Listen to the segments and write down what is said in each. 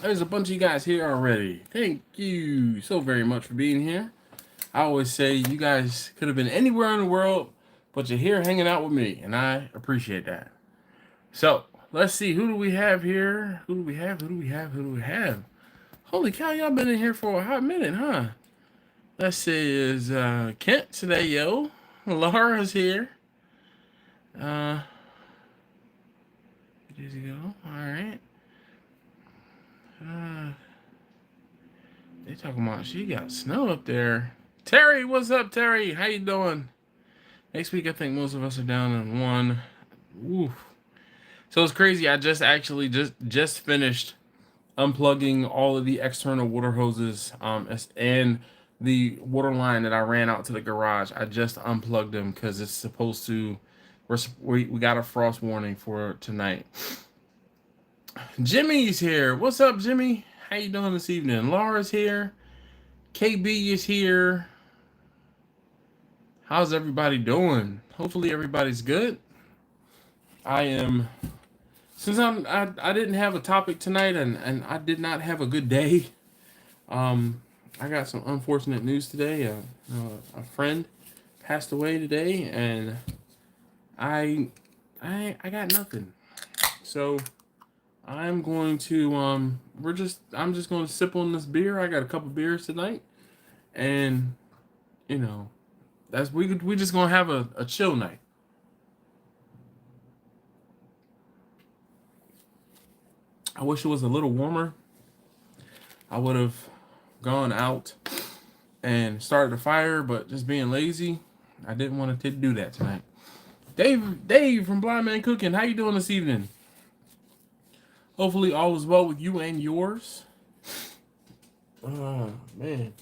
There's a bunch of you guys here already. Thank you so very much for being here. I always say you guys could have been anywhere in the world, but you're here hanging out with me, and I appreciate that. So, let's see. Who do we have here? Who do we have? Who do we have? Who do we have? Holy cow, y'all been in here for a hot minute, huh? Let's see. Is Kent today, yo? Laura's here. Uh, there you go. All right. Uh, they talking about she got snow up there. Terry, what's up, Terry? How you doing? Next week, I think most of us are down in one. Oof. So it's crazy. I just finished unplugging all of the external water hoses, and the water line that I ran out to the garage. I just unplugged them because it's supposed to. We got a frost warning for tonight. Jimmy's here. What's up, Jimmy? How you doing this evening? Laura's here. KB is here. How's everybody doing? Hopefully everybody's good. I am. Since I didn't have a topic tonight, and I did not have a good day. I got some unfortunate news today. A friend passed away today, and I got nothing. So I'm going to I'm just going to sip on this beer. I got a couple beers tonight, and we just gonna have a chill night. I wish it was a little warmer. I would have gone out and started a fire, but just being lazy, I didn't want to do that tonight. Dave from Blind Man Cooking, how you doing this evening? Hopefully all is well with you and yours. Oh man,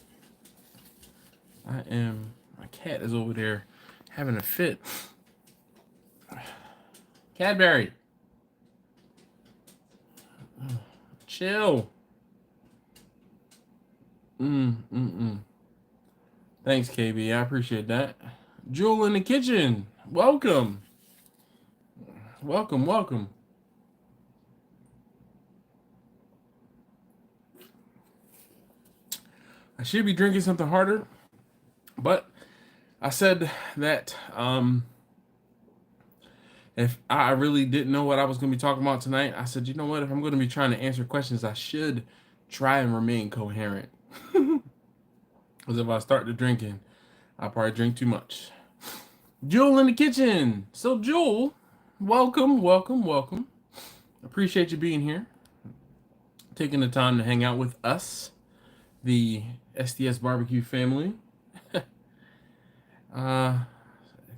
my cat is over there having a fit. Cadbury, chill. Thanks, KB. I appreciate that. Jewel in the kitchen. Welcome. Welcome. I should be drinking something harder, but I said that if I really didn't know what I was going to be talking about tonight, I said, you know what? If I'm going to be trying to answer questions, I should try and remain coherent. Because if I start to drinking, I'll probably drink too much. Jewel in the kitchen. So, Jewel, welcome. Appreciate you being here. Taking the time to hang out with us, the SDSBBQ family.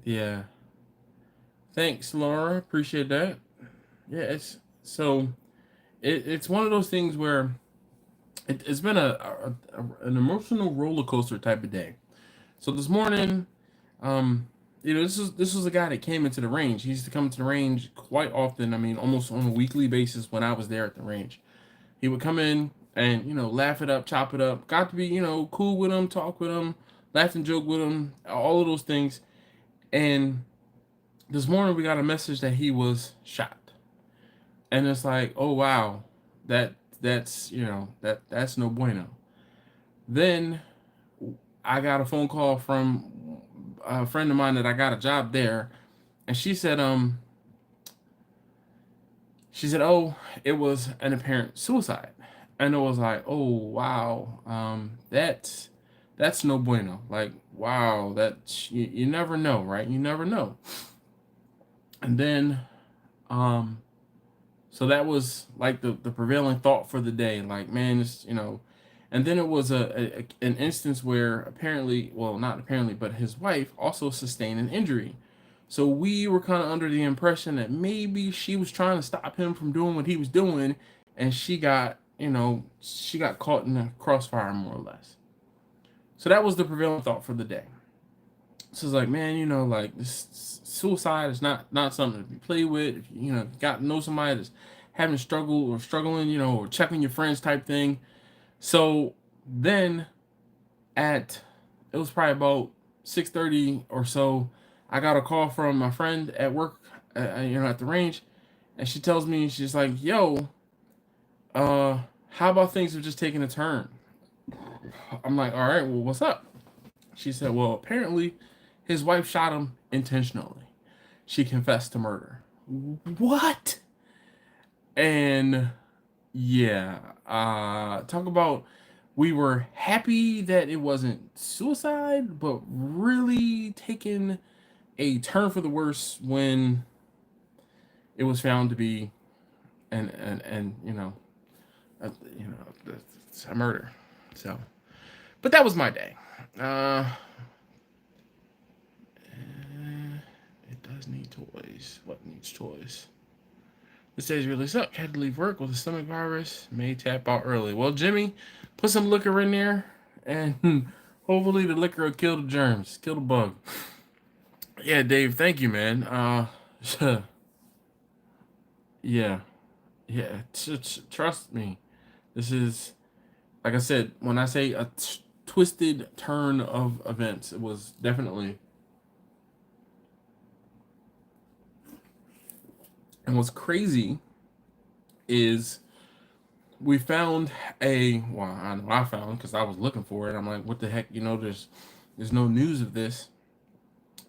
Yeah. Thanks, Laura. Appreciate that. Yeah, it's one of those things where it's been an emotional roller coaster type of day. So this morning, this was a guy that came into the range. He used to come to the range quite often. I mean, almost on a weekly basis when I was there at the range. He would come in and laugh it up, chop it up. Got to be cool with him, talk with him, laugh and joke with him, all of those things. And this morning we got a message that he was shot. And it's like, oh wow, that's no bueno. Then I got a phone call from a friend of mine that I got a job there, and she said, oh, it was an apparent suicide. And it was like, oh wow, that's no bueno. Like, wow, that you never know, right? You never know. And then so that was like the prevailing thought for the day. Like, man, it's, and then it was an instance where apparently, well, not apparently, but his wife also sustained an injury. So we were kind of under the impression that maybe she was trying to stop him from doing what he was doing, and she got caught in the crossfire, more or less. So that was the prevailing thought for the day. So it's like, man, like, this suicide is not something to be played with. If you got to know somebody that's having a struggle or struggling, or checking your friends type thing. So then it was probably about 6:30 or so, I got a call from my friend at work, at the range, and she tells me, she's like, yo, how how about things have just taken a turn? I'm like, all right, well, what's up? She said, well, apparently his wife shot him intentionally. She confessed to murder. What? And yeah, talk about, we were happy that it wasn't suicide, but really taking a turn for the worse when it was found to be and uh, you know it's a murder. So, but that was my day. Uh, it does need toys. What needs toys? This day's really suck. Had to leave work with a stomach virus. May tap out early. Well, Jimmy, put some liquor in there, and hopefully the liquor will kill the germs, kill the bug. Yeah, Dave, thank you, man. Yeah, yeah. Trust me, this is, like I said, when I say a twisted turn of events, it was definitely. And what's crazy is we found well, I know I found because I was looking for it. I'm like, what the heck? There's no news of this.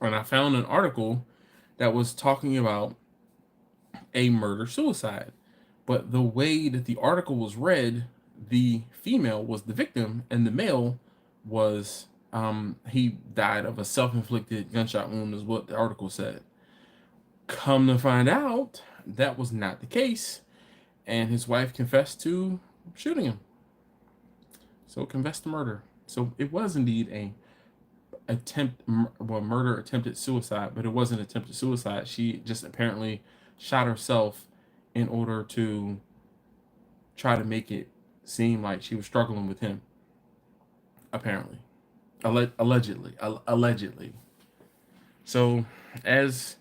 And I found an article that was talking about a murder suicide. But the way that the article was read, the female was the victim and the male was he died of a self-inflicted gunshot wound, is what the article said. Come to find out, that was not the case, and his wife confessed to shooting him. So confessed to murder. So it was indeed a murder attempted suicide, but it wasn't attempted suicide. She just apparently shot herself in order to try to make it seem like she was struggling with him. Apparently, allegedly. So as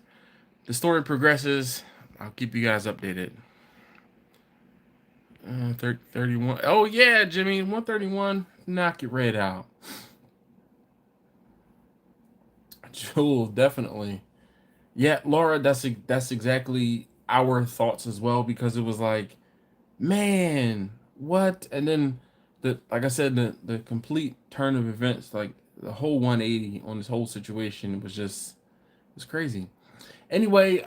the story progresses, I'll keep you guys updated. 31. Oh yeah, Jimmy, 131. Knock it right out. Jewel, definitely. Yeah, Laura, that's exactly our thoughts as well, because it was like, man, what? And then like I said, the complete turn of events, like the whole 180 on this whole situation was crazy. Anyway,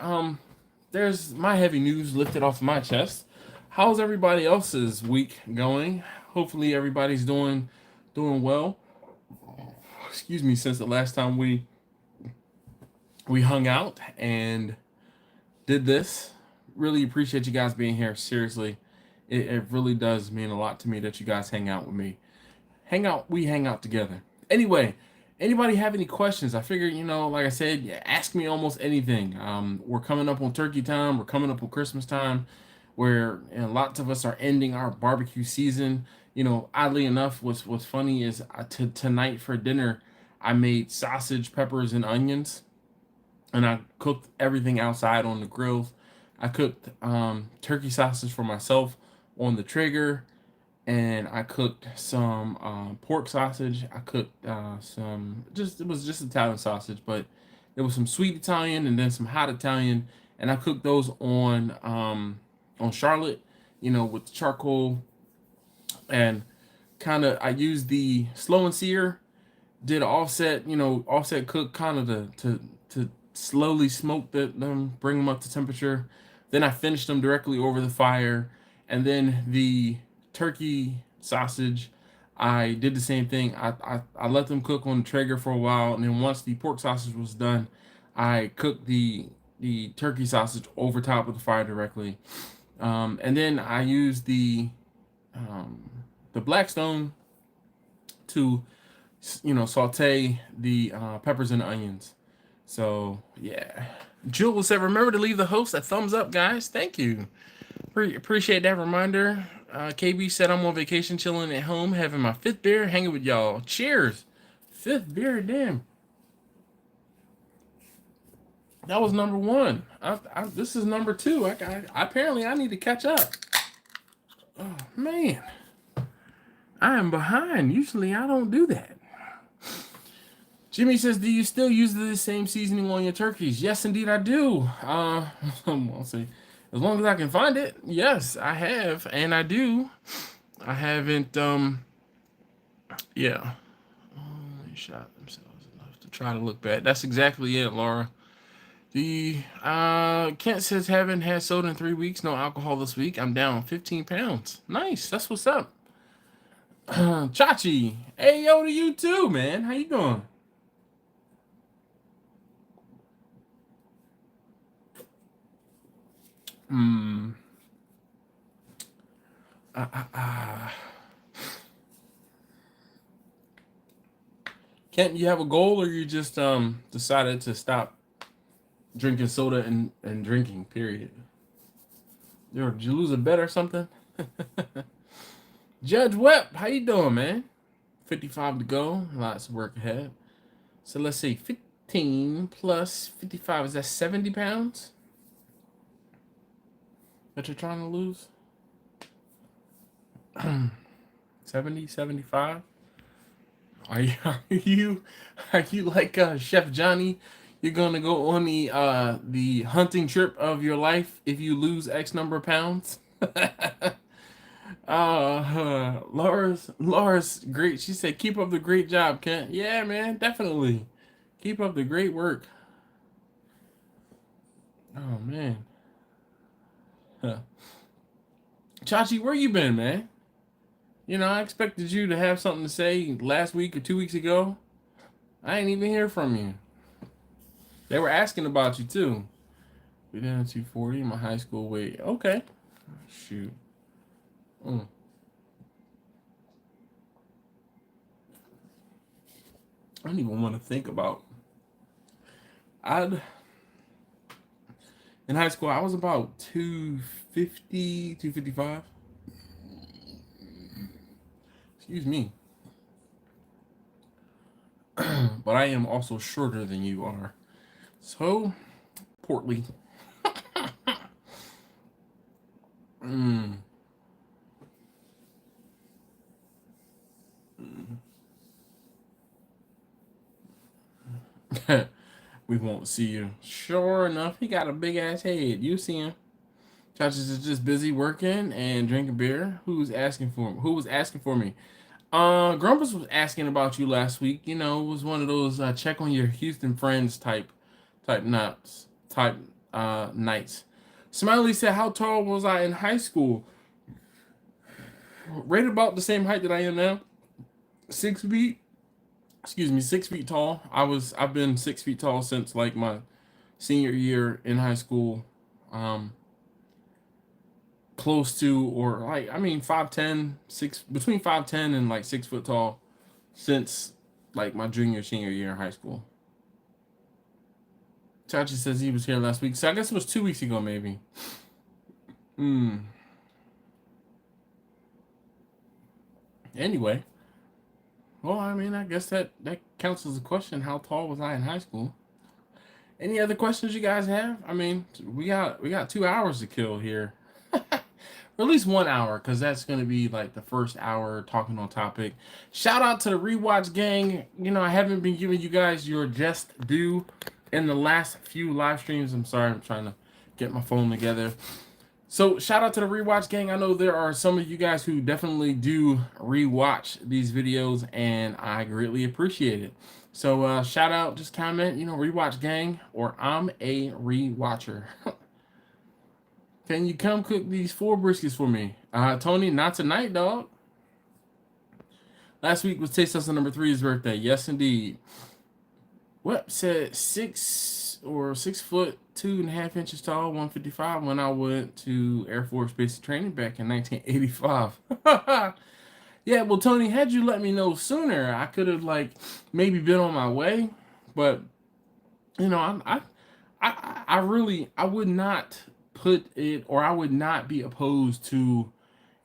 there's my heavy news lifted off my chest. How's everybody else's week going? Hopefully everybody's doing well. Excuse me, since the last time we hung out and did this. Really appreciate you guys being here. Seriously, it really does mean a lot to me that you guys hang out with me. We hang out together. Anyway, anybody have any questions? I figured, like I said, yeah, ask me almost anything. We're coming up on turkey time. We're coming up on Christmas time, where lots of us are ending our barbecue season. Oddly enough, what's funny is tonight for dinner, I made sausage, peppers, and onions, and I cooked everything outside on the grill. I cooked turkey sausage for myself on the Traeger, and I cooked some pork sausage. I cooked it was just Italian sausage, but there was some sweet Italian and then some hot Italian, and I cooked those on Charlotte, with charcoal, and kind of I used the slow and sear, did offset cook, kind of to slowly smoke them, bring them up to temperature. Then I finished them directly over the fire, and then the turkey sausage, I did the same thing. I let them cook on the Traeger for a while, and then once the pork sausage was done, I cooked the turkey sausage over top of the fire directly, and then I used the Blackstone to saute the peppers and onions. So yeah, Jules said, remember to leave the host a thumbs up, guys. Thank you. Appreciate that reminder. KB said, I'm on vacation, chilling at home, having my 5th beer, hanging with y'all. Cheers. 5th beer, damn. That was number 1. This is number 2. Apparently I need to catch up. Oh man, I am behind. Usually I don't do that. Jimmy says, do you still use the same seasoning on your turkeys? Yes, indeed, I do. I'll say, as long as I can find it, yes, I have, and I do. I haven't yeah. They shot themselves enough to try to look bad. That's exactly it, Laura. The Kent says haven't had soda in 3 weeks, no alcohol this week. I'm down 15 pounds. Nice, that's what's up. Chachi, hey yo to you too, man. How you doing? Hmm. Uh, uh, uh. Kent, you have a goal, or you just decided to stop drinking soda and drinking? Period. Did you lose a bet or something? Judge Webb, how you doing, man? 55 to go. Lots of work ahead. So let's see. 15 plus 55. Is that 70 pounds that you're trying to lose? 70, 75? Are you are you like Chef Johnny? You're gonna go on the hunting trip of your life if you lose X number of pounds? Laura's great. She said, "Keep up the great job, Kent." Yeah, man, definitely. Keep up the great work. Oh man, huh. Chachi, where you been, man? I expected you to have something to say last week or 2 weeks ago. I ain't even hear from you. They were asking about you too. We down 240. My high school weight. Okay. Shoot. Mm. I don't even want to think about. I'd In high school I was about 250, 255. Excuse me. But I am also shorter than you are. So portly. Mm. We won't see you. Sure enough, he got a big ass head. You see him. Chachas is just busy working and drinking beer. Who's asking for him? Who was asking for me? Grumpus was asking about you last week. It was one of those check on your Houston friends type nuts type nights. Smiley said, "How tall was I in high school?" Right about the same height that I am now. 6 feet. Excuse me, 6 feet tall. I've been 6 feet tall since like my senior year in high school. Um, Close to, or like, I mean, 5'10", between 5'10" and like 6 foot tall since like my senior year in high school. Chachi says he was here last week, so I guess it was 2 weeks ago, maybe. Hmm. Anyway, well, I mean, I guess that counts as a question. How tall was I in high school? Any other questions you guys have? I mean, we got 2 hours to kill here. Or at least 1 hour, because that's going to be like the first hour talking on topic. Shout out to the rewatch gang. I haven't been giving you guys your just due in the last few live streams. I'm sorry, I'm trying to get my phone together. So shout out to the rewatch gang. I know there are some of you guys who definitely do rewatch these videos, and I greatly appreciate it. So shout out, just comment, rewatch gang, or I'm a rewatcher. Can you come cook these 4 briskets for me? Tony, not tonight, dog. Last week was Taste Testing number 3's birthday. Yes, indeed. What said 6 foot 2.5 inches tall, 155 when I went to Air Force basic training back in 1985. Yeah, well, Tony, had you let me know sooner, I could have like maybe been on my way. But I really I would not put it, or I would not be opposed to.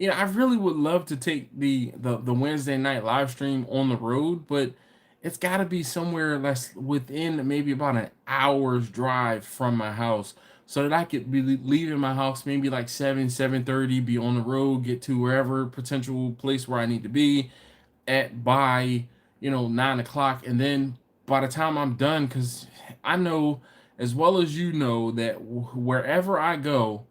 I really would love to take the Wednesday night live stream on the road, but it's got to be somewhere less within maybe about an hour's drive from my house, so that I could be leaving my house maybe like 7:30, be on the road, get to wherever potential place where I need to be at by 9 o'clock, and then by the time I'm done, because I know as well as you know that wherever I go,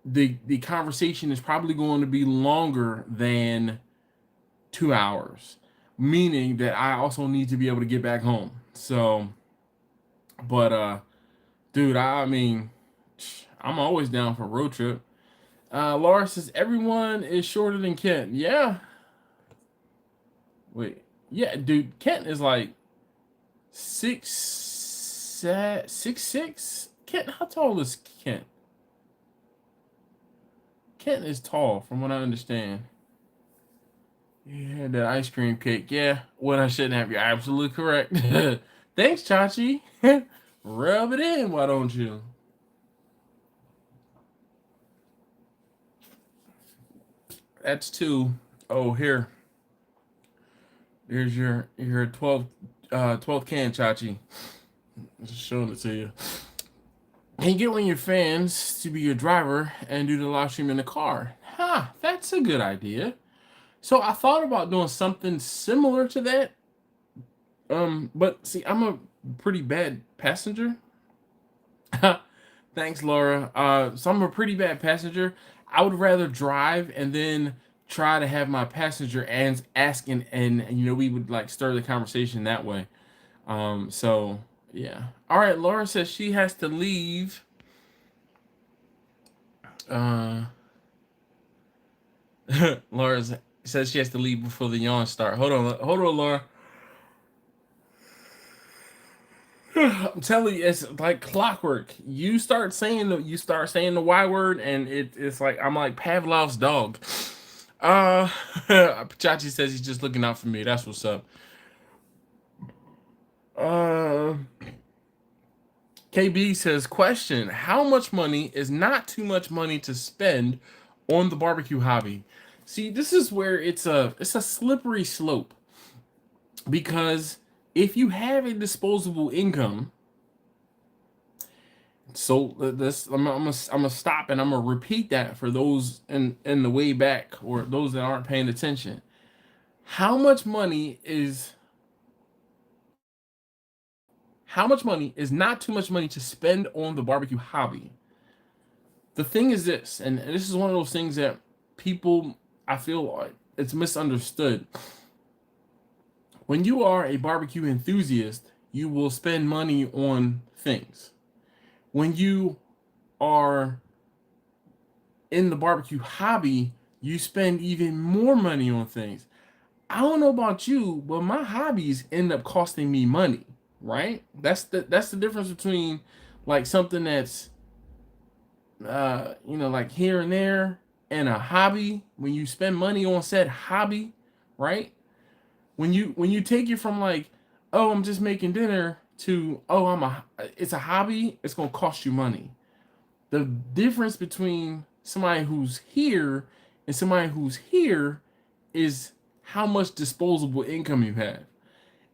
the conversation is probably going to be longer than 2 hours, meaning that I also need to be able to get back home. So, but dude, I mean, I'm always down for a road trip. Laura says everyone is shorter than Kent. Yeah, wait, yeah, dude, Kent is like 6'6". Kent, how tall is Kent? Kent is tall, from what I understand. Yeah, that ice cream cake. Yeah, what I shouldn't have. You're absolutely correct. Thanks, Chachi. Rub it in, why don't you? That's two. Oh, here. Here's your 12th can, Chachi. Just showing it to you. Can you get one of your fans to be your driver and do the live stream in the car? That's a good idea. So I thought about doing something similar to that. But see, I'm a pretty bad passenger. Thanks, Laura. So I'm a pretty bad passenger. I would rather drive and then try to have my passenger and asking, and we would like stir the conversation that way. So yeah. All right, Laura says she has to leave. Uh, Laura says she has to leave before the yawn start. Hold on, Laura. I'm telling you, it's like clockwork. You start saying the Y word, and it's like I'm like Pavlov's dog. Pachachi says he's just looking out for me. That's what's up. Uh, KB says, question: how much money is not too much money to spend on the barbecue hobby? See, this is where it's a slippery slope, because if you have a disposable income, so this I'm gonna stop and I'm gonna repeat that for those in the way back or those that aren't paying attention. How much money is not too much money to spend on the barbecue hobby? The thing is this, and this is one of those things that people, I feel like it's misunderstood. When you are a barbecue enthusiast, you will spend money on things. When you are in the barbecue hobby, you spend even more money on things. I don't know about you, but my hobbies end up costing me money, right? That's the difference between like something that's like here and there, and a hobby. When you spend money on said hobby, right? When you take it from like, oh, I'm just making dinner, to, oh, it's a hobby, it's gonna cost you money. The difference between somebody who's here and somebody who's here is how much disposable income you have.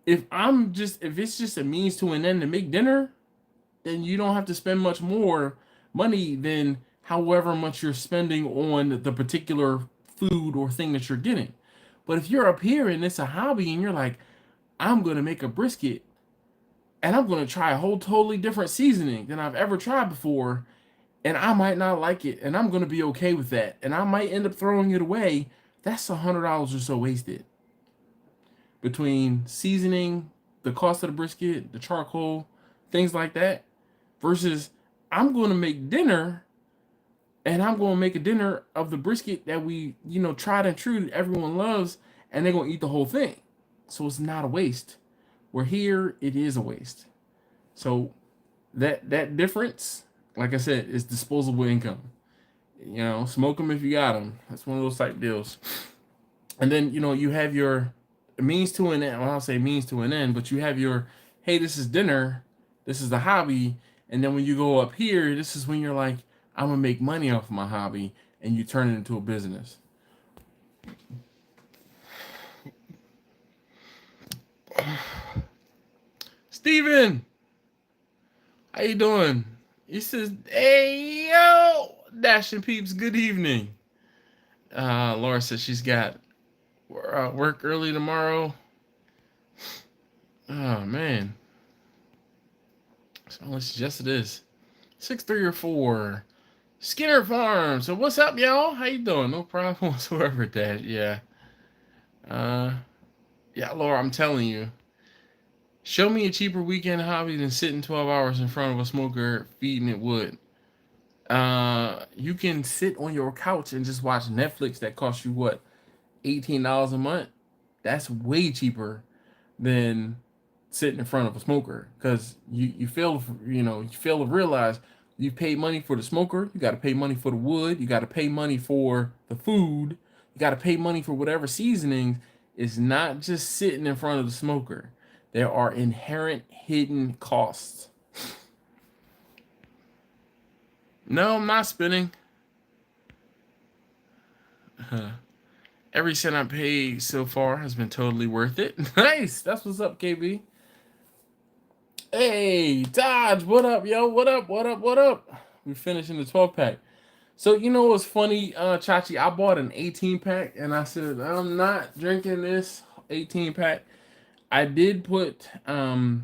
If it's just a means to an end to make dinner, then you don't have to spend much more money than however much you're spending on the particular food or thing that you're getting. But if you're up here and it's a hobby and you're like, I'm gonna make a brisket and I'm gonna try a whole totally different seasoning than I've ever tried before, and I might not like it, and I'm gonna be okay with that, and I might end up throwing it away. That's $100 or so wasted between seasoning, the cost of the brisket, the charcoal, things like that, versus I'm going to make dinner, and I'm going to make a dinner of the brisket that we, tried and true, everyone loves, and they're going to eat the whole thing. So it's not a waste. Where here, it is a waste. So that difference, like I said, is disposable income. Smoke them if you got them. That's one of those type deals. And then you have your means to an end. Well, I'll say means to an end, but you have your, hey, this is dinner, this is the hobby, and then when you go up here, this is when you're like, I'm gonna make money off of my hobby, and you turn it into a business. Steven, how you doing? He says, hey yo, Dashing Peeps, good evening. Laura says she's got work early tomorrow. Oh man. So let's suggest it is 6, 3, or 4. Skinner Farm. So what's up, y'all? How you doing? No problem whatsoever, Dad. Yeah. Uh, yeah, Laura, I'm telling you. Show me a cheaper weekend hobby than sitting 12 hours in front of a smoker feeding it wood. You can sit on your couch and just watch Netflix that costs you what, $18 a month? That's way cheaper than sitting in front of a smoker, because you fail, you fail to realize you paid money for the smoker, you got to pay money for the wood, you got to pay money for the food, you got to pay money for whatever seasonings. It's not just sitting in front of the smoker. There are inherent hidden costs. No, I'm not spinning. Every cent I paid so far has been totally worth it. Nice. That's what's up, KB. Hey, Dodge, what up, yo? What up? What up? What up? We finishing the 12 pack. So you know what's funny, Chachi? I bought an 18 pack, and I said I'm not drinking this 18 pack. I did put I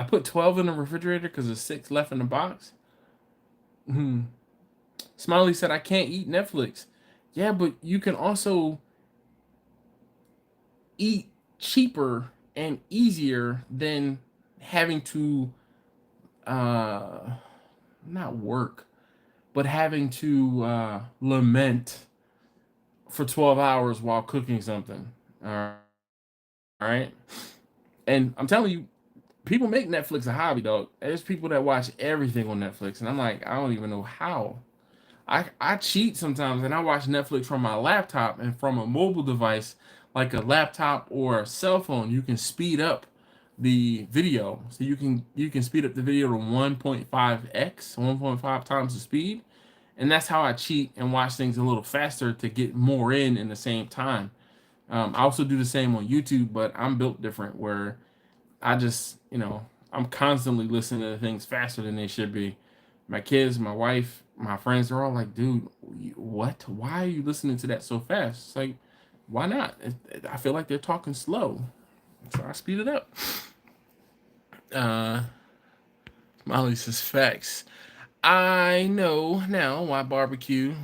put 12 in the refrigerator because there's 6 left in the box. Smiley said I can't eat Netflix. Yeah, but you can also eat cheaper and easier than having to not work, but having to lament for 12 hours while cooking something. All right. And I'm telling you, people make Netflix a hobby, dog. There's people that watch everything on Netflix, and I'm like, I don't even know how. I cheat sometimes, and I watch Netflix from my laptop, and from a mobile device like a laptop or a cell phone. You can speed up the video, so you can speed up the video to 1.5x, 1.5 times the speed, and that's how I cheat and watch things a little faster to get more in the same time. I also do the same on YouTube, but I'm built different, where I just, I'm constantly listening to things faster than they should be. My kids, my wife, my friends, they're all like, dude, what? Why are you listening to that so fast? It's like, why not? I feel like they're talking slow, so I speed it up. Molly says facts. I know now why barbecue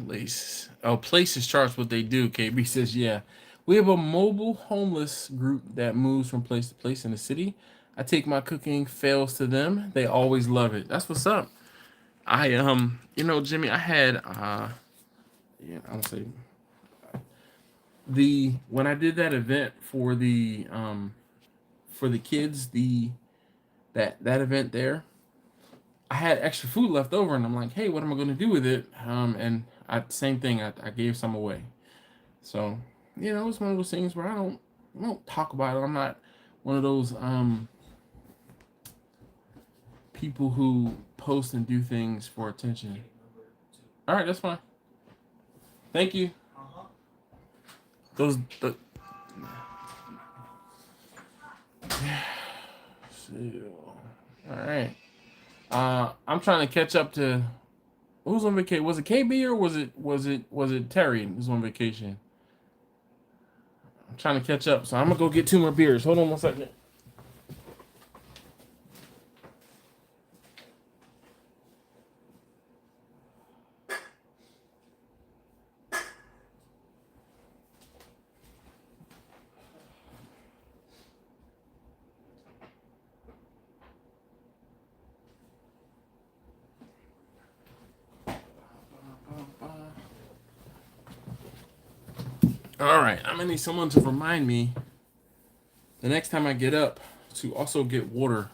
places charge what they do. KB says, yeah. We have a mobile homeless group that moves from place to place in the city. I take my cooking fails to them. They always love it. That's what's up. Jimmy, I had I'll say when I did that event for the kids, that event there, I had extra food left over, and I'm like, hey, what am I going to do with it? Same thing. I gave some away. So, it's one of those things where I don't talk about it. I'm not one of those people who post and do things for attention. All right, that's fine. Thank you. All right. I'm trying to catch up to who's on vacation. Was it KB or was it Terry who's on vacation? I'm trying to catch up, so I'm gonna go get 2 more beers. Hold on 1 second. All right, I'm gonna need someone to remind me the next time I get up to also get water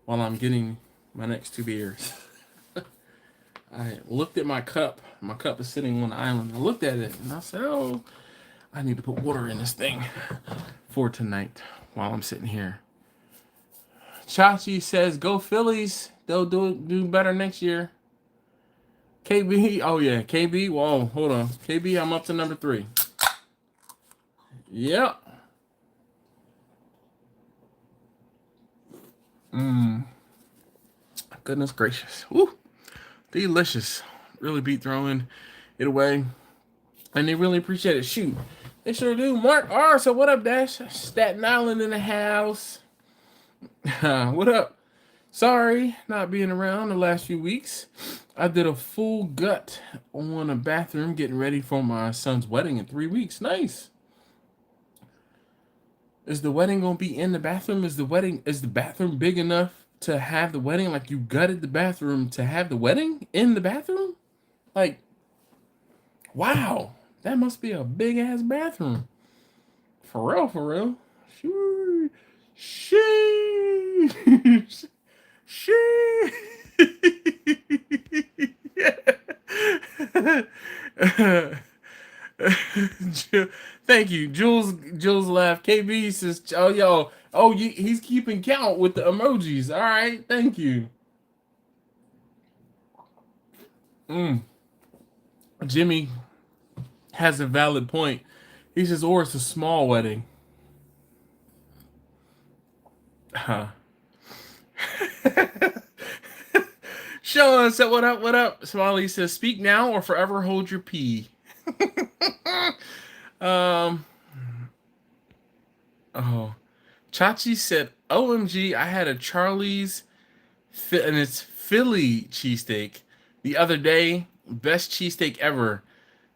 while I'm getting my next 2 beers. I looked at my cup. My cup is sitting on the island. I looked at it and I said, oh, I need to put water in this thing for tonight while I'm sitting here. Chachi says, go Phillies. They'll do better next year. KB, oh yeah, KB, whoa, hold on. KB, I'm up to number 3. Yep. Goodness gracious. Woo. Delicious. Really be throwing it away. And they really appreciate it. Shoot. They sure do. Mark R. So what up, Dash? Staten Island in the house. What up? Sorry, not being around the last few weeks. I did a full gut on a bathroom getting ready for my son's wedding in 3 weeks. Nice. Is the wedding gonna be in the bathroom? Is the bathroom big enough to have the wedding? Like you gutted the bathroom to have the wedding in the bathroom? Like, wow, that must be a big ass bathroom. For real, for real. Sure. Sheesh. Sheesh. Thank you, Jules. Jules laughed. KB says, "Oh, yo, oh, he's keeping count with the emojis. All right, thank you." Jimmy has a valid point. He says, "Or it's a small wedding." Huh. Sean said, "What up? What up?" Smiley says, "Speak now or forever hold your pee." um. Oh, Chachi said, "OMG, I had a Charlie's and it's Philly cheesesteak the other day. Best cheesesteak ever.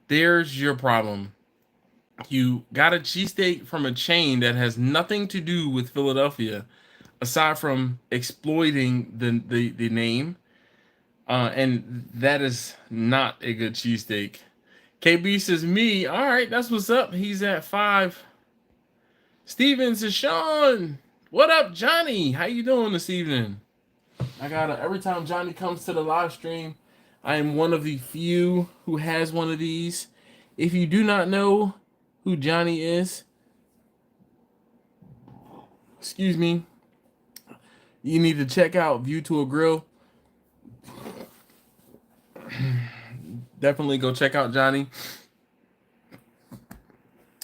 There's your problem. You got a cheesesteak from a chain that has nothing to do with Philadelphia, aside from exploiting the name. And that is not a good cheesesteak." KB says, "Me, all right, that's what's up. He's at 5. Steven says, "Sean, what up, Johnny? How you doing this evening?" I gotta, every time Johnny comes to the live stream, I am one of the few who has one of these. If you do not know who Johnny is, excuse me, you need to check out View to a Grill. Definitely go check out Johnny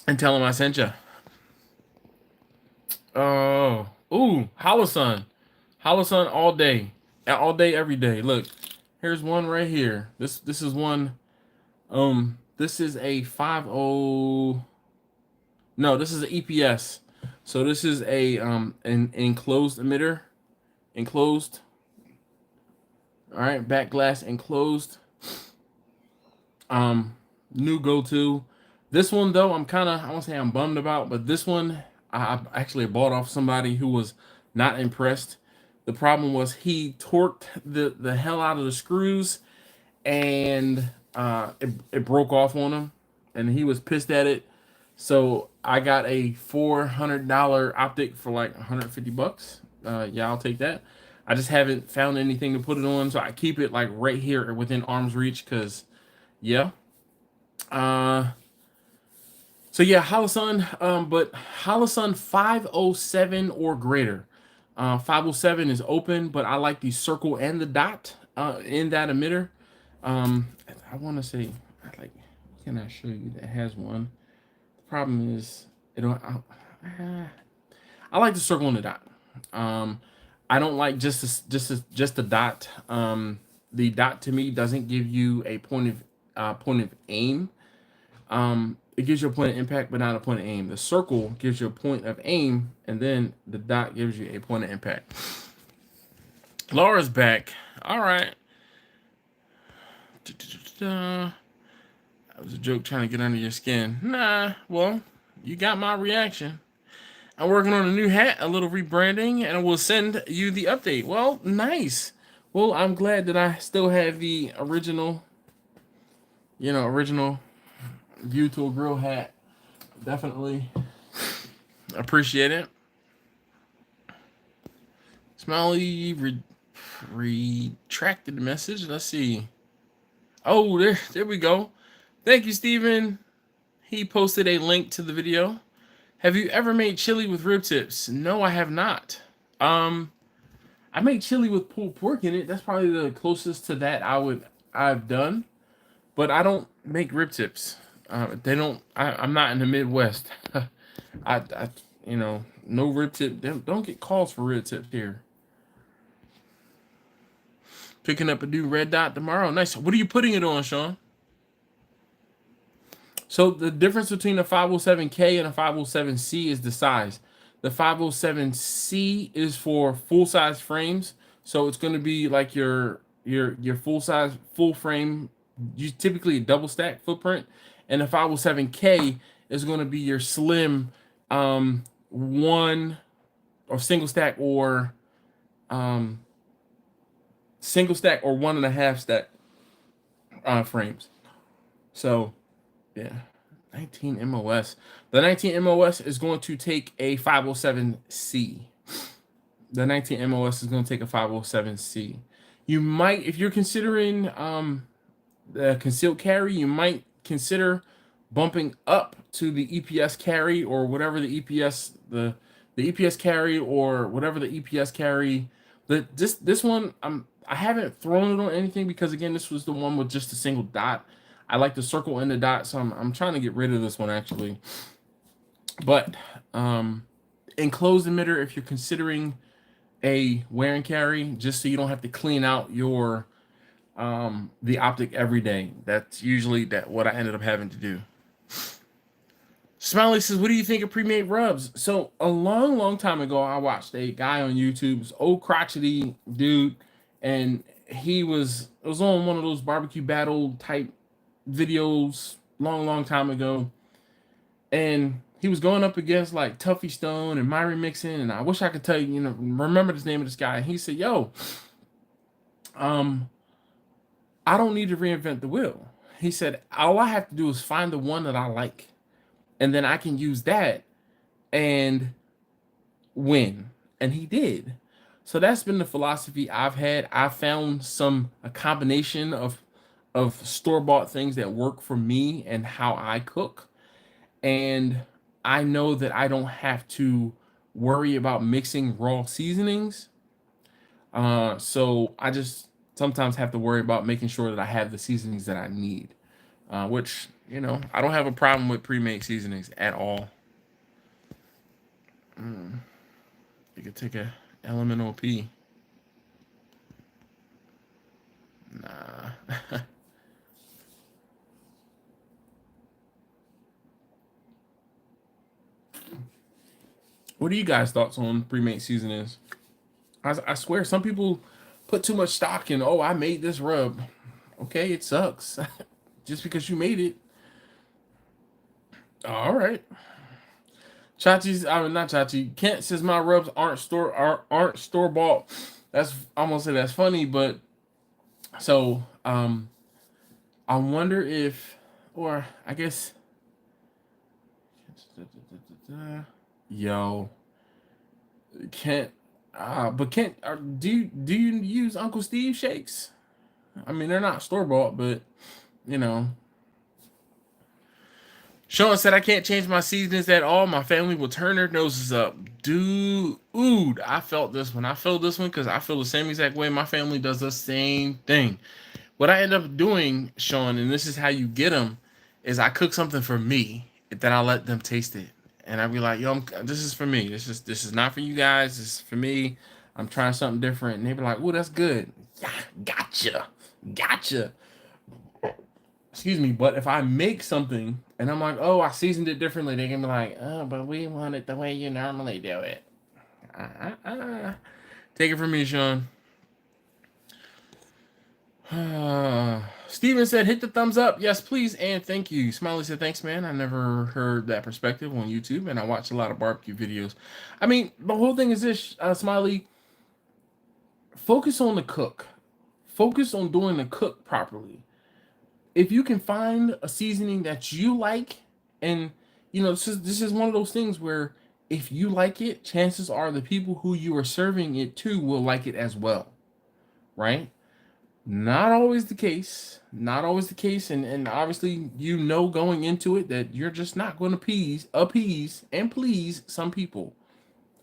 and tell him I sent you. Oh, ooh, Holosun. Holosun all day. Every day. Look, here's one right here. This is one. This is a 50. No, this is an EPS. So this is a an enclosed emitter. Enclosed. All right, back glass enclosed. New go-to. This one though, I won't say I'm bummed about, but this one I actually bought off somebody who was not impressed. The problem was he torqued the hell out of the screws, and it broke off on him, and he was pissed at it. So I got a $400 optic for like $150. Yeah, I'll take that. I just haven't found anything to put it on, so I keep it like right here within arm's reach. Cause yeah. So yeah, Holosun. But Holosun 507 or greater. 507 is open, but I like the circle and the dot in that emitter. I want to say, like, can I show you that has one? The problem is, I like the circle and the dot. I don't like just the dot. The dot to me doesn't give you a point of aim. It gives you a point of impact, but not a point of aim. The circle gives you a point of aim, and then the dot gives you a point of impact. Laura's back. All right. That was a joke trying to get under your skin. Nah, well, you got my reaction. I'm working on a new hat, a little rebranding, and I will send you the update. Well, nice. Well, I'm glad that I still have the original View to a Grill hat. Definitely appreciate it. Smiley retracted the message. Let's see. Oh, there we go. Thank you, Steven. He posted a link to the video. Have you ever made chili with rib tips? No, I have not. I made chili with pulled pork in it. That's probably the closest to that I've done. But I don't make rib tips. They don't. I'm not in the Midwest. No rib tip. Don't get calls for rib tips here. Picking up a new red dot tomorrow. Nice. What are you putting it on, Sean? So the difference between a 507K and a 507C is the size. The 507C is for full size frames. So it's going to be like your your full size, full frame, you typically a double stack footprint, and the 507K is going to be your slim, one or um single stack or 1.5 stack frames. So yeah, 19 MOS. The 19 MOS is going to take a 507C. The 19 MOS is going to take a 507C. You might, if you're considering the concealed carry, you might consider bumping up to the EPS carry or whatever the EPS carry or whatever the EPS carry. This one I haven't thrown it on anything because again this was the one with just a single dot. I like the circle and the dot, so I'm trying to get rid of this one actually. But enclosed emitter, if you're considering a wear and carry, just so you don't have to clean out your the optic every day. That's usually what I ended up having to do. Smiley says, what do you think of pre-made rubs? So a long time ago, I watched a guy on YouTube, this old crotchety dude, and it was on one of those barbecue battle type videos long time ago. And he was going up against like Tuffy Stone and Myrie Mixon, and I wish I could tell you, remember the name of this guy. And he said, yo, I don't need to reinvent the wheel. He said, all I have to do is find the one that I like, and then I can use that and win. And he did. So that's been the philosophy I've had. I found a combination of store-bought things that work for me and how I cook. And I know that I don't have to worry about mixing raw seasonings. So I just sometimes have to worry about making sure that I have the seasonings that I need, which, I don't have a problem with pre-made seasonings at all. You could take a elemental P. Nah. What are you guys' thoughts on pre-made seasonings? I swear some people put too much stock in, oh, I made this rub. Okay, it sucks. Just because you made it. All right. Chachi's, not Chachi. Kent says my rubs aren't store bought. That's, I'm gonna say that's funny, but so I wonder if, or I guess, yo, Kent. But Kent, do you use Uncle Steve shakes? I mean, they're not store bought, but Sean said I can't change my seasonings at all. My family will turn their noses up. Dude, I felt this one. I feel this one because I feel the same exact way. My family does the same thing. What I end up doing, Sean, and this is how you get them, is I cook something for me, then I let them taste it. And I'd be like, yo, this is for me. This is not for you guys. This is for me. I'm trying something different. And they'd be like, oh, that's good. Yeah, gotcha. Excuse me. But if I make something and I'm like, oh, I seasoned it differently, they can be like, oh, but we want it the way you normally do it. Take it from me, Sean. Steven said, hit the thumbs up. Yes, please, and thank you. Smiley said, thanks, man. I never heard that perspective on YouTube, and I watch a lot of barbecue videos. I mean, the whole thing is this, Smiley, focus on the cook. Focus on doing the cook properly. If you can find a seasoning that you like, and, this is one of those things where if you like it, chances are the people who you are serving it to will like it as well, right? Not always the case. And obviously, going into it that you're just not going to appease, and please some people.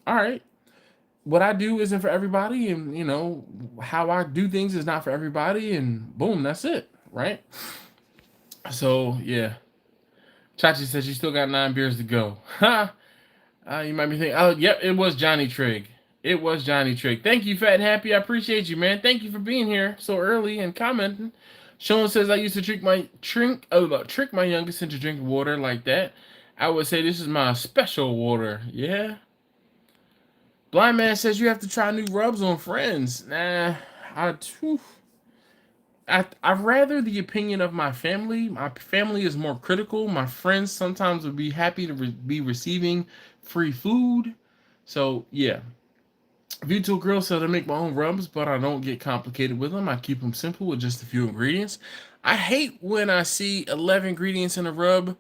All right. What I do isn't for everybody, and, how I do things is not for everybody, and boom, that's it, right? So, yeah. Chachi says you still got 9 beers to go. Ha! You might be thinking, oh, yep, it was Johnny Trigg. Thank you, Fat and Happy. I appreciate you, man. Thank you for being here so early and commenting. Sean says I used to trick my youngest into drinking water like that. I would say this is my special water. Yeah. Blind Man says you have to try new rubs on friends. Nah, I'd rather the opinion of my family. My family is more critical. My friends sometimes would be happy to be receiving free food. So yeah, V2 Grill said I make my own rubs, but I don't get complicated with them. I keep them simple with just a few ingredients. I hate when I see 11 ingredients in a rub.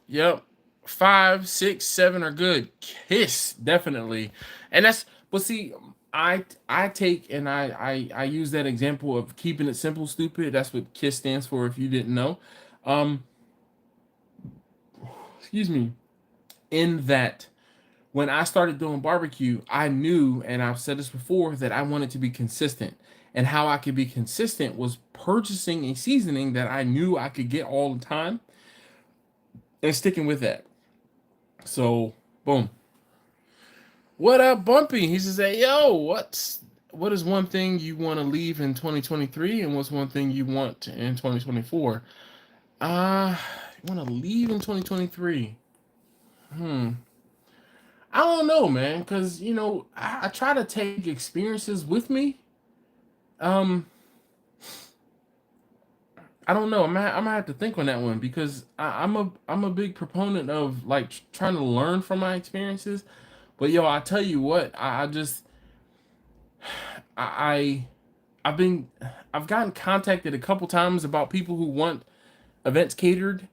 Yep, 5, 6, 7 are good. Kiss definitely, and that's but see, I take and I use that example of keeping it simple, stupid. That's what Kiss stands for. If you didn't know, um, excuse me. In that when I started doing barbecue, I knew, and I've said this before, that I wanted to be consistent. And how I could be consistent was purchasing a seasoning that I knew I could get all the time and sticking with that. So, boom. What up, Bumpy? He says, "Hey, yo, what is one thing you want to leave in 2023, and what's one thing you want in 2024?" Want to leave in 2023? I don't know, man, because I try to take experiences with me. Um, I don't know. I'm gonna have to think on that one because I'm a big proponent of like trying to learn from my experiences. But yo, I tell you what, I just I I've been I've gotten contacted a couple times about people who want events catered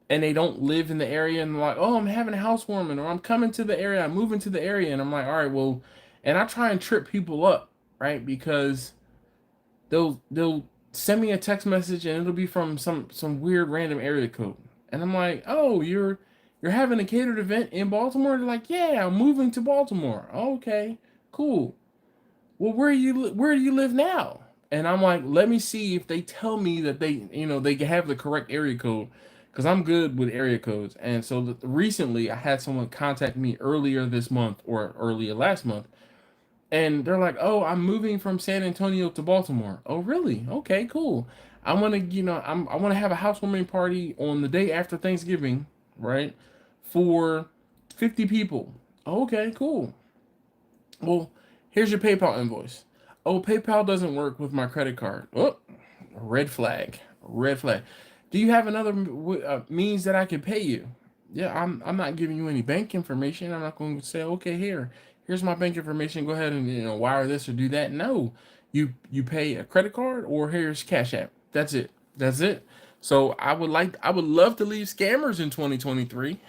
and they don't live in the area and they're like, oh, I'm having a housewarming or I'm coming to the area, I'm moving to the area, and I'm like, all right, well, and I try and trip people up, right? Because they'll send me a text message and it'll be from some weird random area code, and I'm like, oh, you're having a catered event in Baltimore? They're like, yeah, I'm moving to Baltimore. Okay, cool. Well, where do you live now? And I'm like, let me see if they tell me that they have the correct area code, because I'm good with area codes. And so recently, I had someone contact me earlier this month or earlier last month, and they're like, "Oh, I'm moving from San Antonio to Baltimore." Oh, really? Okay, cool. I want to, I want to have a housewarming party on the day after Thanksgiving, right? For 50 people. Okay, cool. Well, here's your PayPal invoice. Oh, PayPal doesn't work with my credit card. Oh, red flag. Red flag. Do you have another means that I can pay you? Yeah, I'm not giving you any bank information. I'm not going to say, okay, here's my bank information. Go ahead and wire this or do that. No, you pay a credit card or here's Cash App. That's it. That's it. So I would love to leave scammers in 2023.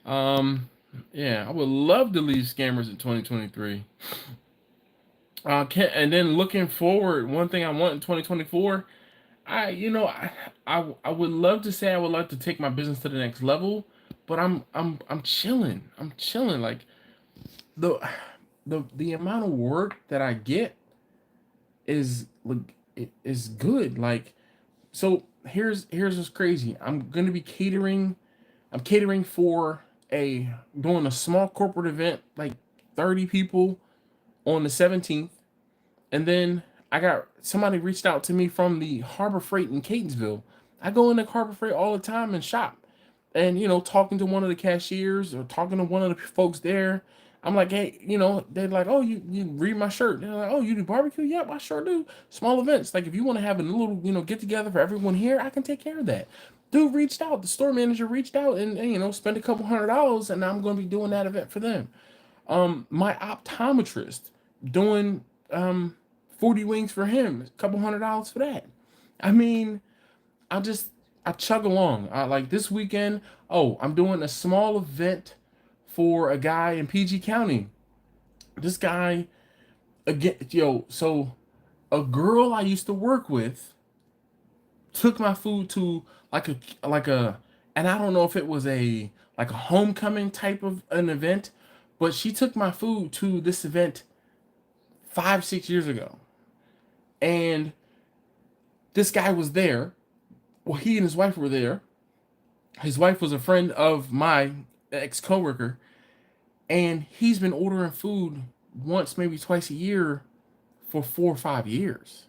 um, yeah, I would love to leave scammers in 2023. And then looking forward, one thing I want in 2024, I would love to say I would like to take my business to the next level, but I'm chilling. I'm chilling. Like the the amount of work that I get is like it is good. Like so here's what's crazy. I'm catering for a doing a small corporate event, like 30 people on the 17th. And then I got somebody reached out to me from the Harbor Freight in Catonsville. I go into Harbor Freight all the time and shop. And, talking to one of the cashiers or talking to one of the folks there, I'm like, hey, they're like, oh, you read my shirt. They're like, oh, you do barbecue? Yep, I sure do. Small events. Like, if you want to have a little, get together for everyone here, I can take care of that. Dude reached out. The store manager reached out and spent a couple $100, and I'm going to be doing that event for them. My optometrist doing 40 wings for him, a couple $100 for that. I mean, I chug along. Like this weekend, oh, I'm doing a small event for a guy in PG County. This guy again, so a girl I used to work with took my food to like a and I don't know if it was a like a homecoming type of an event, but she took my food to this event 5, 6 years ago. And this guy was there. Well, he and his wife were there. His wife was a friend of my ex coworker, and he's been ordering food once, maybe twice a year for 4 or 5 years.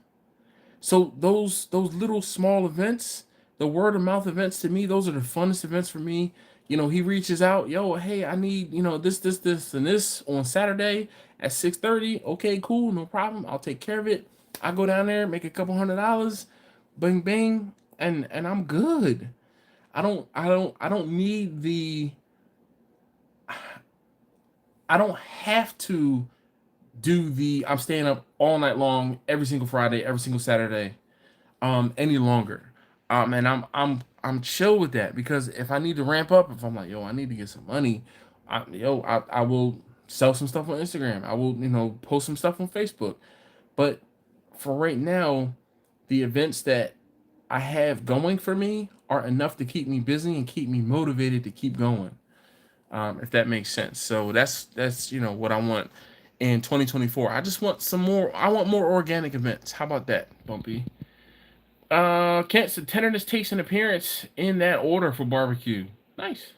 So those little small events, the word of mouth events to me, those are the funnest events for me. He reaches out, yo, hey, I need this, and this on Saturday at 6:30. Okay, cool, no problem. I'll take care of it. I go down there, make a couple $100, bang bang, and I'm good. I don't need the I don't have to do the I'm staying up all night long every single Friday, every single Saturday, any longer. And I'm chill with that, because if I need to ramp up, if I'm like, yo, I need to get some money, I will sell some stuff on Instagram. I will, post some stuff on Facebook. But for right now, the events that I have going for me are enough to keep me busy and keep me motivated to keep going. If that makes sense. So that's what I want in 2024. I just want some more. I want more organic events. How about that, Bumpy? Can't the tenderness, taste, and appearance in that order for barbecue. Nice.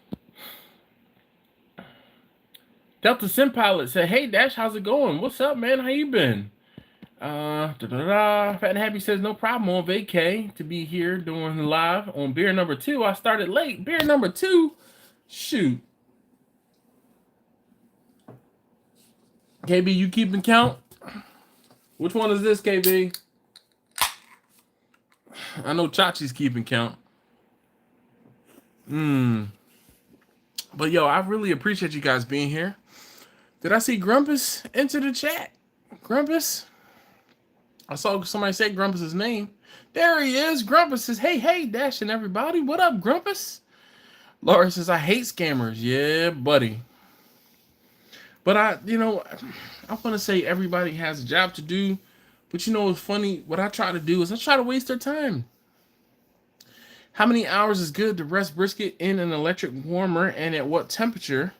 Delta Sim Pilot said, "Hey Dash, how's it going? What's up, man? How you been?" Fat and Happy says, "No problem on vacay to be here doing live on beer number 2. I started late. Beer number 2. Shoot. KB, you keeping count? Which one is this, KB? I know Chachi's keeping count. But yo, I really appreciate you guys being here. Did I see Grumpus enter the chat? Grumpus? I saw somebody say Grumpus's name. There he is. Grumpus says, hey, Dash and everybody. What up, Grumpus? Laura says, I hate scammers. Yeah, buddy. But I want to say everybody has a job to do. But what's funny? What I try to do is I try to waste their time. How many hours is good to rest brisket in an electric warmer, and at what temperature?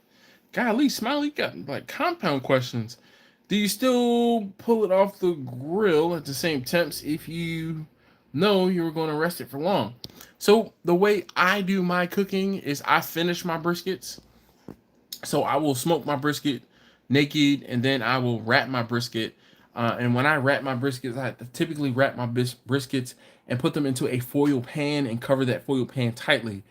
Golly, Smiley got like compound questions. Do you still pull it off the grill at the same temps if you know you were going to rest it for long? So the way I do my cooking is I finish my briskets. So I will smoke my brisket naked, and then I will wrap my brisket. And when I wrap my briskets, I typically wrap my briskets and put them into a foil pan and cover that foil pan tightly.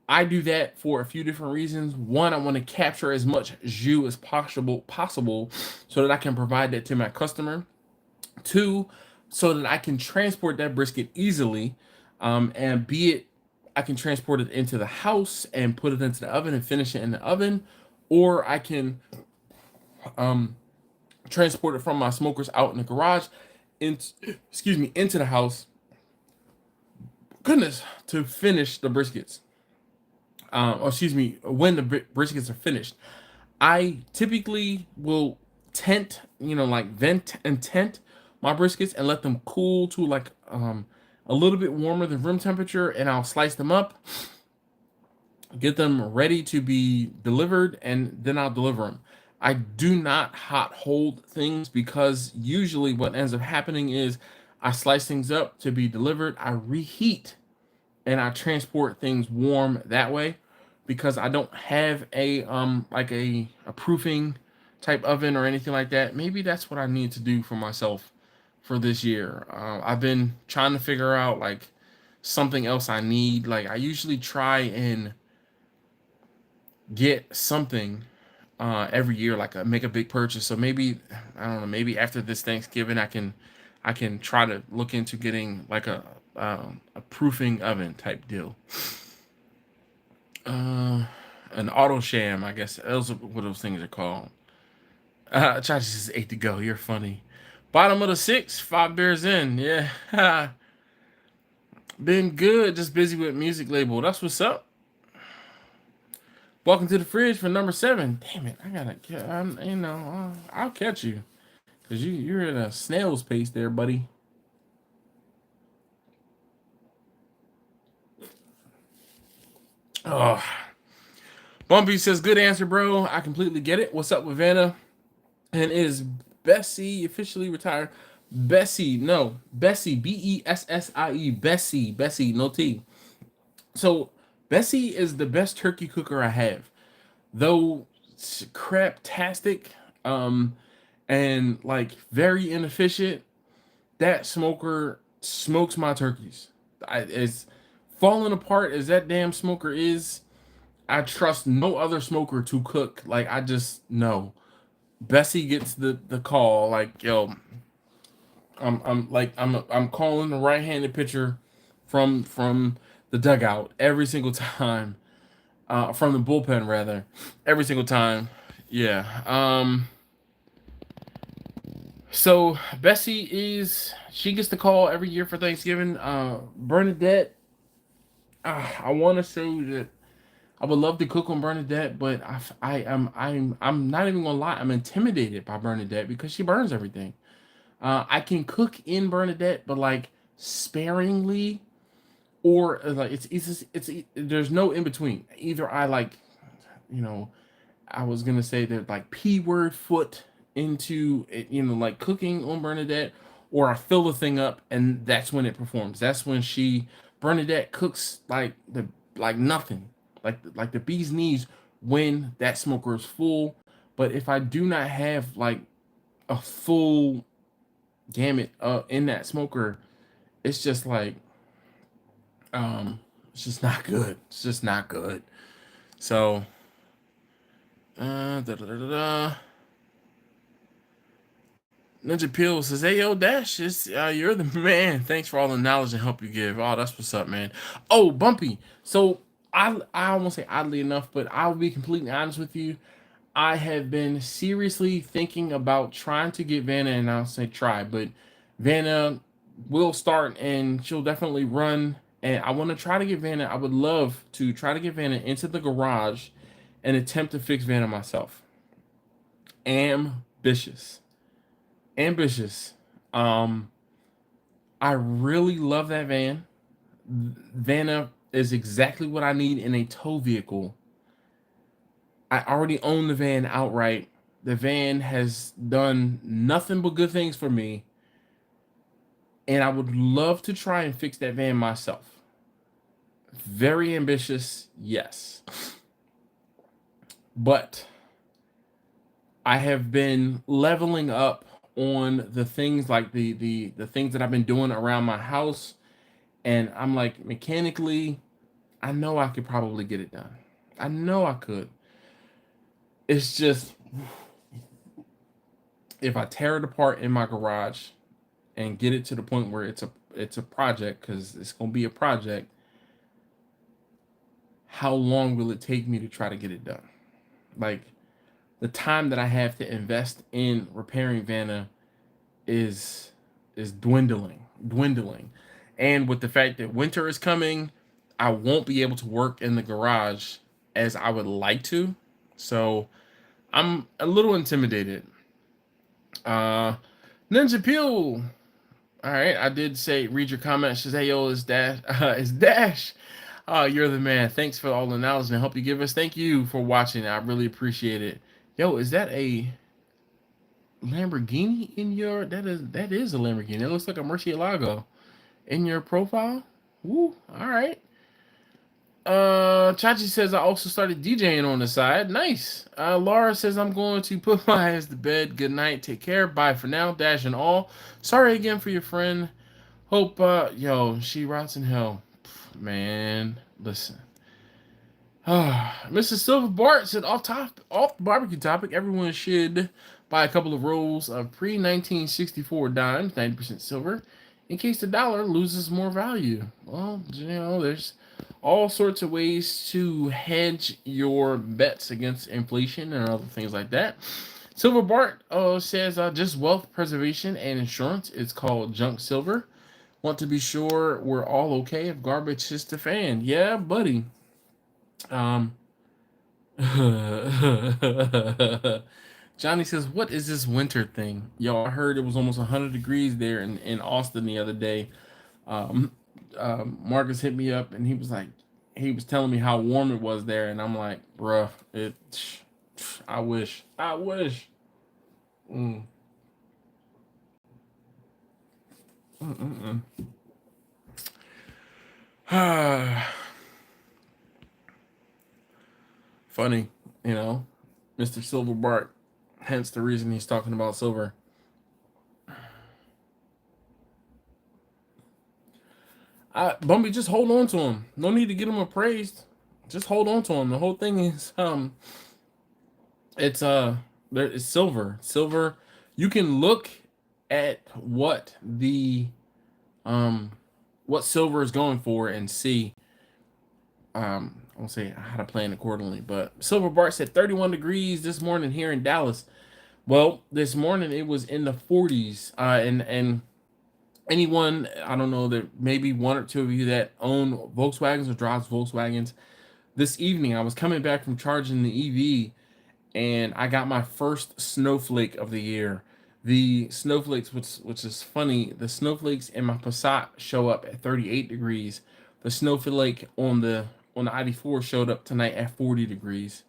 I do that for a few different reasons. One, I want to capture as much jus as possible so that I can provide that to my customer. Two, so that I can transport that brisket easily, and I can transport it into the house and put it into the oven and finish it in the oven, or I can transport it from my smokers out in the garage, into the house. Goodness, to finish the briskets. When the briskets are finished, I typically will vent and tent my briskets and let them cool to a little bit warmer than room temperature, and I'll slice them up, get them ready to be delivered, and then I'll deliver them. I do not hot hold things, because usually what ends up happening is I slice things up to be delivered, I reheat, and I transport things warm that way, because I don't have a proofing type oven or anything like that. Maybe that's what I need to do for myself for this year. I've been trying to figure out something else I need. I usually try and get something every year, make a big purchase. So maybe, I don't know, maybe after this Thanksgiving I can try to look into getting a proofing oven type deal. An auto sham, I guess. Those are what those things are called. Chachi says 8 to go. You're funny. Bottom of the 6, 5 beers in. Yeah. Been good. Just busy with music label. That's what's up. Welcome to the fridge for number 7. Damn it. I gotta, I'll catch you. Because you're in a snail's pace there, buddy. Oh. Bumpy says, good answer, bro. I completely get it. What's up with Vanna? And is Bessie officially retired? Bessie, Bessie, Bessie, no T. So Bessie is the best turkey cooker I have. Though craptastic, and very inefficient, that smoker smokes my turkeys. It's falling apart as that damn smoker is. I trust no other smoker to cook. I just know Bessie gets the call. Yo, I'm calling the right-handed pitcher from the dugout every single time, from the bullpen rather, every single time. Yeah. So Bessie she gets the call every year for Thanksgiving. Bernadette, I want to say that I would love to cook on Bernadette, but I'm not even gonna lie. I'm intimidated by Bernadette because she burns everything. I can cook in Bernadette, but like sparingly, or like there's no in between. Either I like, you know, I was gonna say that like P word foot into it, like cooking on Bernadette, or I fill the thing up and that's when it performs. That's when Bernadette cooks like nothing, like the bee's knees when that smoker is full. But if I do not have like a full gamut in that smoker, it's just like it's just not good. It's just not good. So da, da, da, da, da. Ninja Peel says, "Hey yo, Dash, you're the man. Thanks for all the knowledge and help you give. Oh, that's what's up, man. Oh, Bumpy. So I won't say oddly enough, but I'll be completely honest with you. I have been seriously thinking about trying to get Vanna, and I'll say try, but Vanna will start and she'll definitely run. And I want to try to get Vanna. I would love to try to get Vanna into the garage and attempt to fix Vanna myself. Ambitious. Ambitious. Um, I really love that van. Vanna is exactly what I need in a tow vehicle. I already own the van outright. The van has done nothing but good things for me. And I would love to try and fix that van myself. Very ambitious, yes. But I have been leveling up on the things like the things that I've been doing around my house. And I'm like, mechanically, I know I could probably get it done. I know I could. It's just if I tear it apart in my garage and get it to the point where it's a project, because it's gonna be a project, how long will it take me to try to get it done? Like the time that I have to invest in repairing Vanna is dwindling. And with the fact that winter is coming, I won't be able to work in the garage as I would like to. So I'm a little intimidated. Uh Ninja Peel. All right, I did say read your comment. She says, "Hey yo, it's Dash. It's Dash. You're the man. Thanks for all the knowledge and help you give us. Thank you for watching. I really appreciate it. Yo, is that a Lamborghini in your? That is a Lamborghini. It looks like a Murcielago in your profile. Woo. All right. Chachi says I also started DJing on the side. Nice. Laura says I'm going to put my ass to bed. Good night. Take care. Bye for now. Dash and all. Sorry again for your friend. Hope yo, she rots in hell. Man, listen. Mr. Silver Bart said off the barbecue topic, everyone should buy a couple of rolls of pre-1964 dimes, 90% silver, in case the dollar loses more value. Well, there's all sorts of ways to hedge your bets against inflation and other things like that. Silver Bart says just wealth preservation and insurance. It's called junk silver. Want to be sure we're all okay if garbage hits the fan. Yeah, buddy. Um, Johnny says, "What is this winter thing?" Yo, I heard it was almost 100 degrees there in Austin the other day. Um, Marcus hit me up and he was telling me how warm it was there, and I'm like, bruh, I wish. Mm. Funny, Mr. Silver Bart. Hence the reason he's talking about silver. Bumpy, just hold on to him. No need to get him appraised. Just hold on to him. The whole thing is it's silver. Silver. You can look at what silver is going for and see. I won't say how to plan accordingly, but silver bar said 31 degrees this morning here in Dallas. Well, this morning it was in the 40s, and anyone, I don't know, that maybe one or two of you that own Volkswagens or drives Volkswagens. This evening I was coming back from charging the EV, and I got my first snowflake of the year. The snowflakes, which is funny, the snowflakes in my Passat show up at 38 degrees. The snowflake on the ID4 showed up tonight at 40 degrees.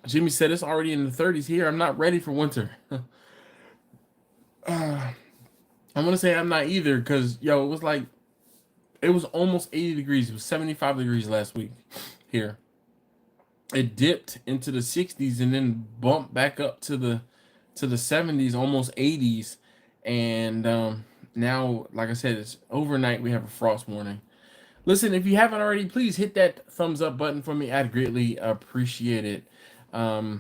Jimmy said it's already in the 30s here. I'm not ready for winter. I'm gonna say I'm not either, because it was almost 80 degrees. It was 75 degrees last week here. It dipped into the 60s and then bumped back up to the 70s, almost 80s. And now, like I said, it's overnight. We have a frost warning. Listen, if you haven't already, please hit that thumbs up button for me. I'd greatly appreciate it. I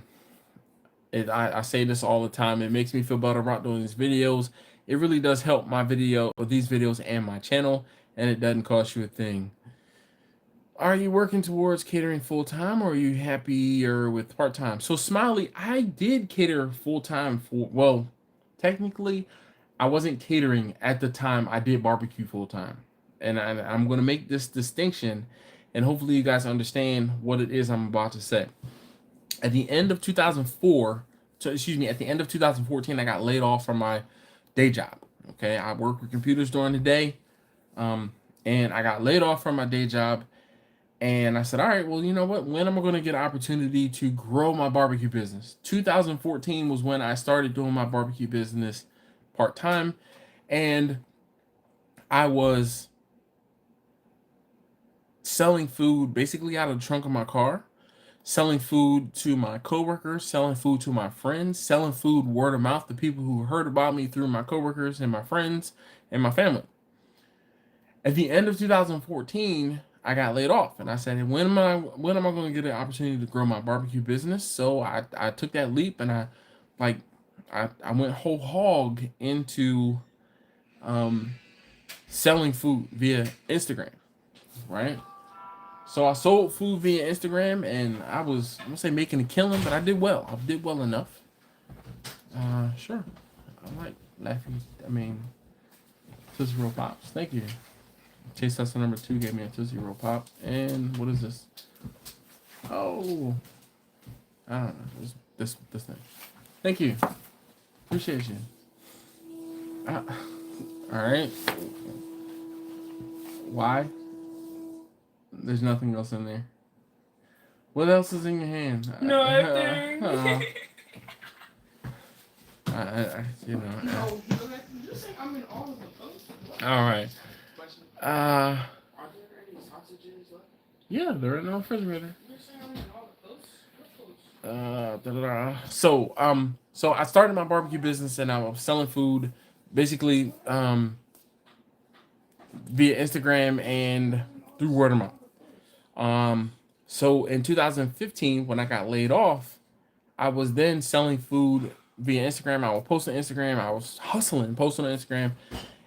say this all the time. It makes me feel better about doing these videos. It really does help these videos and my channel, and it doesn't cost you a thing. Are you working towards catering full-time, or are you happier with part-time? So Smiley, I did cater full-time well, technically, I wasn't catering at the time I did barbecue full-time. And I'm going to make this distinction, and hopefully you guys understand what it is I'm about to say. At the end of 2014, I got laid off from my day job. Okay, I work with computers during the day, and I got laid off from my day job. And I said, all right, well, you know what? When am I going to get an opportunity to grow my barbecue business? 2014 was when I started doing my barbecue business part-time. And I was selling food basically out of the trunk of my car, selling food to my coworkers, selling food to my friends, selling food word of mouth to people who heard about me through my coworkers and my friends and my family. At the end of 2014, I got laid off, and I said, when am I going to get an opportunity to grow my barbecue business? So I took that leap, and I went whole hog into selling food via Instagram, right? So I sold food via Instagram, and I gonna say making a killing, but I did well. I did well enough. Sure. I like laughing. I mean, Tootsie Roll Pops. Thank you. Chase Hustle number 2 gave me a Tootsie Roll Pop. And what is this? Oh, I don't know. This thing. Thank you. Appreciate you. All right. Why? There's nothing else in there. What else is in your hand? Nothing. You know. No, you say I'm in all of the posts. All right. Are there any sausages left? Yeah, they're in the refrigerator. You're saying I'm in all the posts? So I started my barbecue business, and I was selling food basically via Instagram and through word of mouth. So in 2015, when I got laid off, I was then selling food via Instagram. I was posting on Instagram. I was posting on Instagram,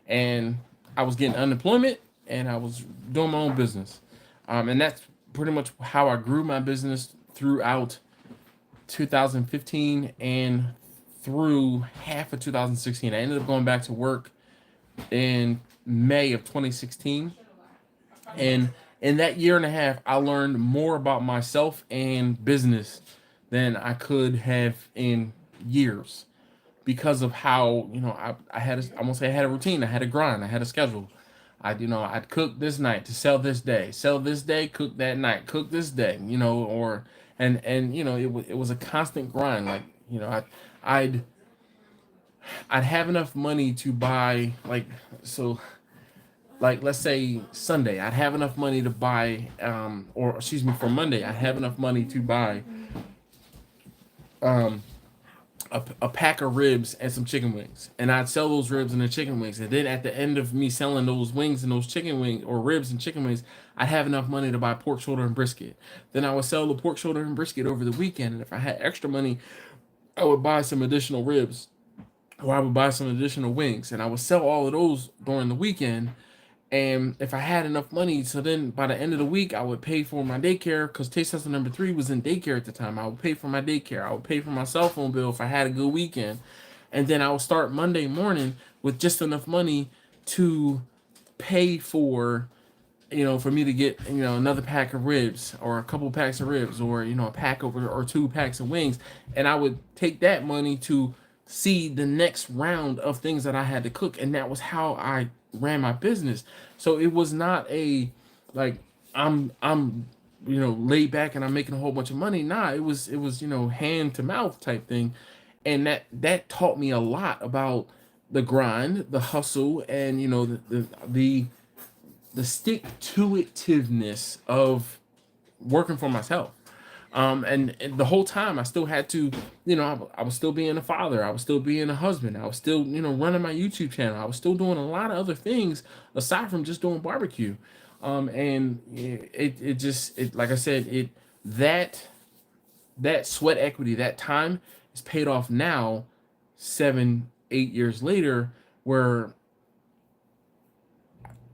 and I was getting unemployment, and I was doing my own business. And that's pretty much how I grew my business throughout 2015 and through half of 2016. I ended up going back to work in May of 2016. And in that year and a half, I learned more about myself and business than I could have in years, because of how, I had a routine, I had a grind, I had a schedule. I'd cook this night to sell this day, cook that night, cook this day, it was a constant grind. Like, I'd have enough money to buy, let's say Sunday, I'd have enough money to buy, for Monday, I'd have enough money to buy a pack of ribs and some chicken wings, and I'd sell those ribs and the chicken wings, and then at the end of me selling those wings and those chicken wings, or ribs and chicken wings, I'd have enough money to buy pork shoulder and brisket. Then I would sell the pork shoulder and brisket over the weekend, and if I had extra money, I would buy some additional ribs, or I would buy some additional wings, and I would sell all of those during the weekend. And if I had enough money, so then by the end of the week, I would pay for my daycare because Taste Tester number 3 was in daycare at the time. I would pay for my daycare. I would pay for my cell phone bill if I had a good weekend. And then I would start Monday morning with just enough money to pay for, for me to get, another pack of ribs or a couple packs of ribs or, a pack or 2 packs of wings. And I would take that money to see the next round of things that I had to cook. And that was how I ran my business. So it was not a, like, I'm laid back and I'm making a whole bunch of money. Nah, it was, hand to mouth type thing. And that taught me a lot about the grind, the hustle, and, the stick to itiveness of working for myself. And the whole time I still had to, I was still being a father. I was still being a husband. I was still, running my YouTube channel. I was still doing a lot of other things aside from just doing barbecue. And it just, like I said, that sweat equity, that time is paid off now, 7, 8 years later, where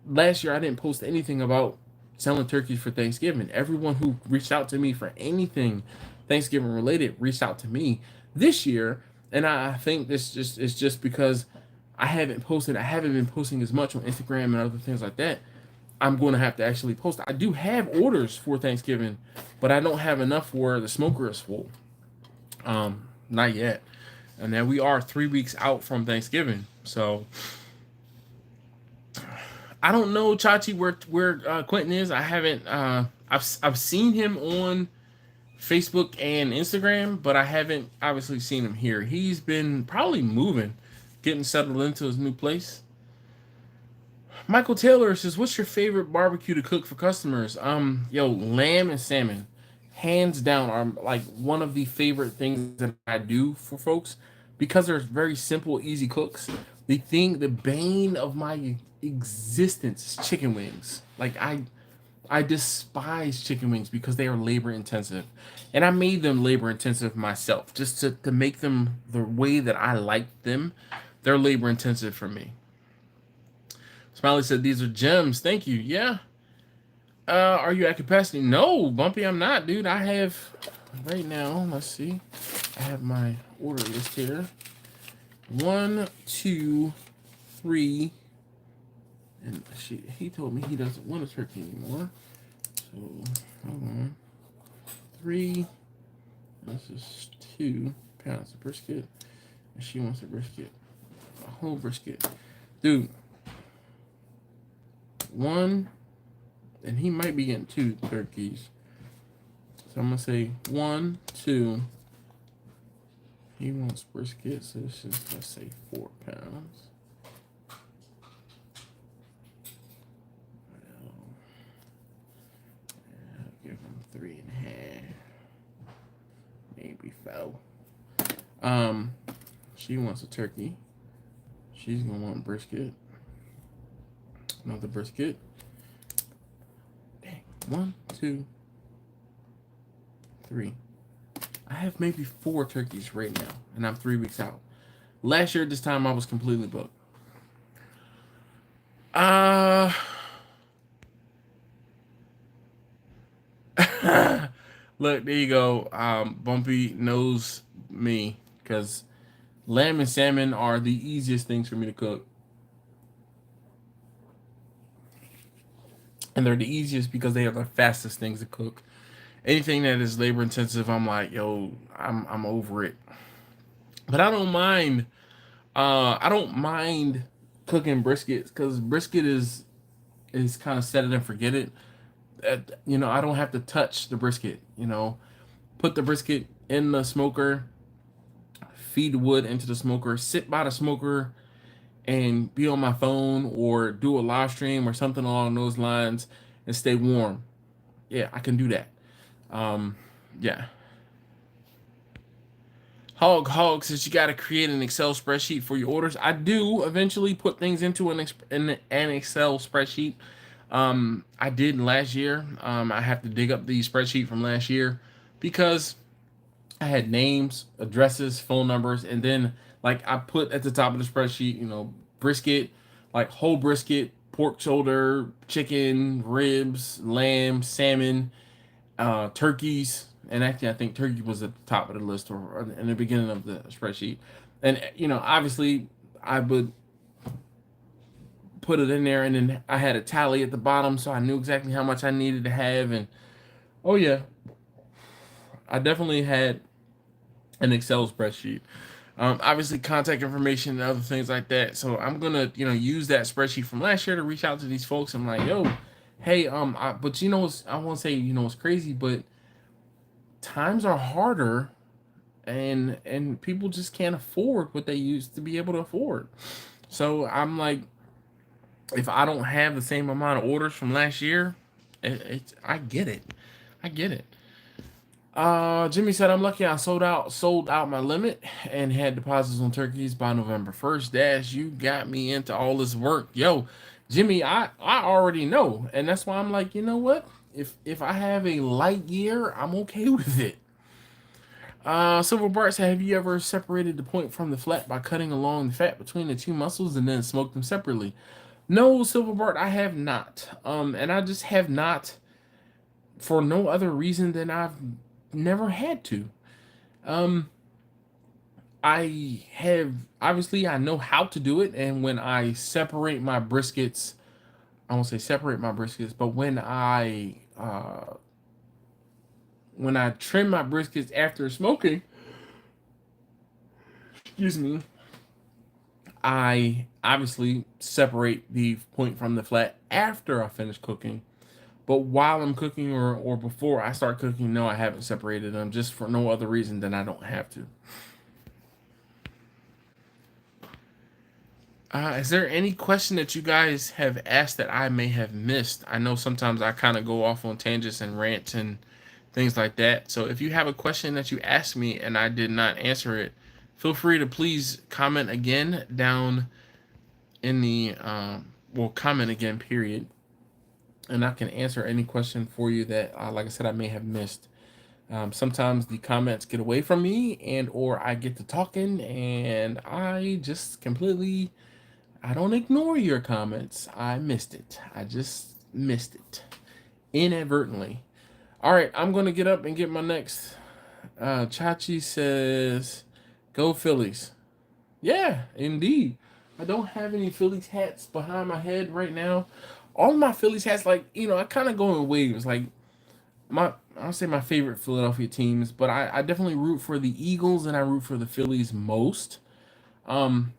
last year I didn't post anything about selling turkeys for Thanksgiving. Everyone who reached out to me for anything Thanksgiving related reached out to me this year, and I think this is just because I haven't been posting as much on Instagram and other things like that. I'm going to have to actually post. I do have orders for Thanksgiving, but I don't have enough where the smoker is full. Not yet. And then we are 3 weeks out from Thanksgiving, so I don't know, Chachi, where Quentin is. I haven't. I've seen him on Facebook and Instagram, but I haven't obviously seen him here. He's been probably moving, getting settled into his new place. Michael Taylor says, "What's your favorite barbecue to cook for customers?" Lamb and salmon, hands down, are like one of the favorite things that I do for folks because they're very simple, easy cooks. The bane of my existence is chicken wings. Like I despise chicken wings because they are labor intensive. And I made them labor intensive myself just to make them the way that I like them. They're labor intensive for me. Smiley said, "These are gems." Thank you. Yeah. Are you at capacity? No, Bumpy, I'm not, dude. I have right now, let's see. I have my order list here. 1, 2, 3. And he told me he doesn't want a turkey anymore. So, hold on. 3. This is 2 pounds of brisket. And she wants a brisket. A whole brisket. Dude. 1. And he might be getting 2 turkeys. So I'm going to say 1, 2. He wants brisket. So this is, let's say, 4 pounds. Give him 3.5, maybe 4. She wants a turkey. She's gonna want brisket. Another brisket. Dang. 1, 2, 3. I have maybe 4 turkeys right now, and I'm 3 weeks out. Last year at this time, I was completely booked. Look, there you go. Bumpy knows me because lamb and salmon are the easiest things for me to cook. And they're the easiest because they are the fastest things to cook. Anything that is labor intensive, I'm like, yo, I'm over it. But I don't mind. I don't mind cooking briskets because brisket is kind of set it and forget it. I don't have to touch the brisket. Put the brisket in the smoker, feed the wood into the smoker, sit by the smoker, and be on my phone or do a live stream or something along those lines and stay warm. Yeah, I can do that. Yeah. Hog says you got to create an Excel spreadsheet for your orders. I do eventually put things into an Excel spreadsheet. I did last year. I have to dig up the spreadsheet from last year because I had names, addresses, phone numbers, and then like I put at the top of the spreadsheet, brisket, like whole brisket, pork shoulder, chicken, ribs, lamb, salmon, turkeys, and actually I think turkey was at the top of the list or in the beginning of the spreadsheet. And obviously I would put it in there, and then I had a tally at the bottom, so I knew exactly how much I needed to have. And oh yeah, I definitely had an Excel spreadsheet. Obviously, contact information and other things like that. So I'm gonna, use that spreadsheet from last year to reach out to these folks. I'm like, yo, hey, but I won't say, it's crazy, but times are harder, and people just can't afford what they used to be able to afford. So I'm like, if I don't have the same amount of orders from last year, I get it. I get it. Jimmy said, I'm lucky I sold out my limit and had deposits on turkeys by November 1st. Dash, you got me into all this work. Yo, Jimmy, I already know. And that's why I'm like, you know what? If I have a light year, I'm okay with it. Silver Bart said, have you ever separated the point from the flat by cutting along the fat between the two muscles and then smoked them separately? No, Silver Bart, I have not. And I just have not for no other reason than I've never had to. Um, I have obviously I know how to do it, and when I separate my briskets, I won't say separate my briskets, but when I trim my briskets after smoking, excuse me, I obviously separate the point from the flat after I finish cooking. But while I'm cooking or before I start cooking, no, I haven't separated them just for no other reason than I don't have to. Is there any question that you guys have asked that I may have missed? I know sometimes I kind of go off on tangents and rants and things like that. So if you have a question that you asked me and I did not answer it, feel free to please comment again down in the, comment again, period. And I can answer any question for you that, like I said, I may have missed. Sometimes the comments get away from me and or I get to talking and I just completely I don't ignore your comments. I missed it. I just missed it inadvertently. All right, I'm going to get up and get my next. Chachi says, go Phillies. Yeah, indeed. I don't have any Phillies hats behind my head right now. All my Phillies hats, like, I kind of go in waves. Like, I'll say my favorite Philadelphia teams, but I definitely root for the Eagles and I root for the Phillies most.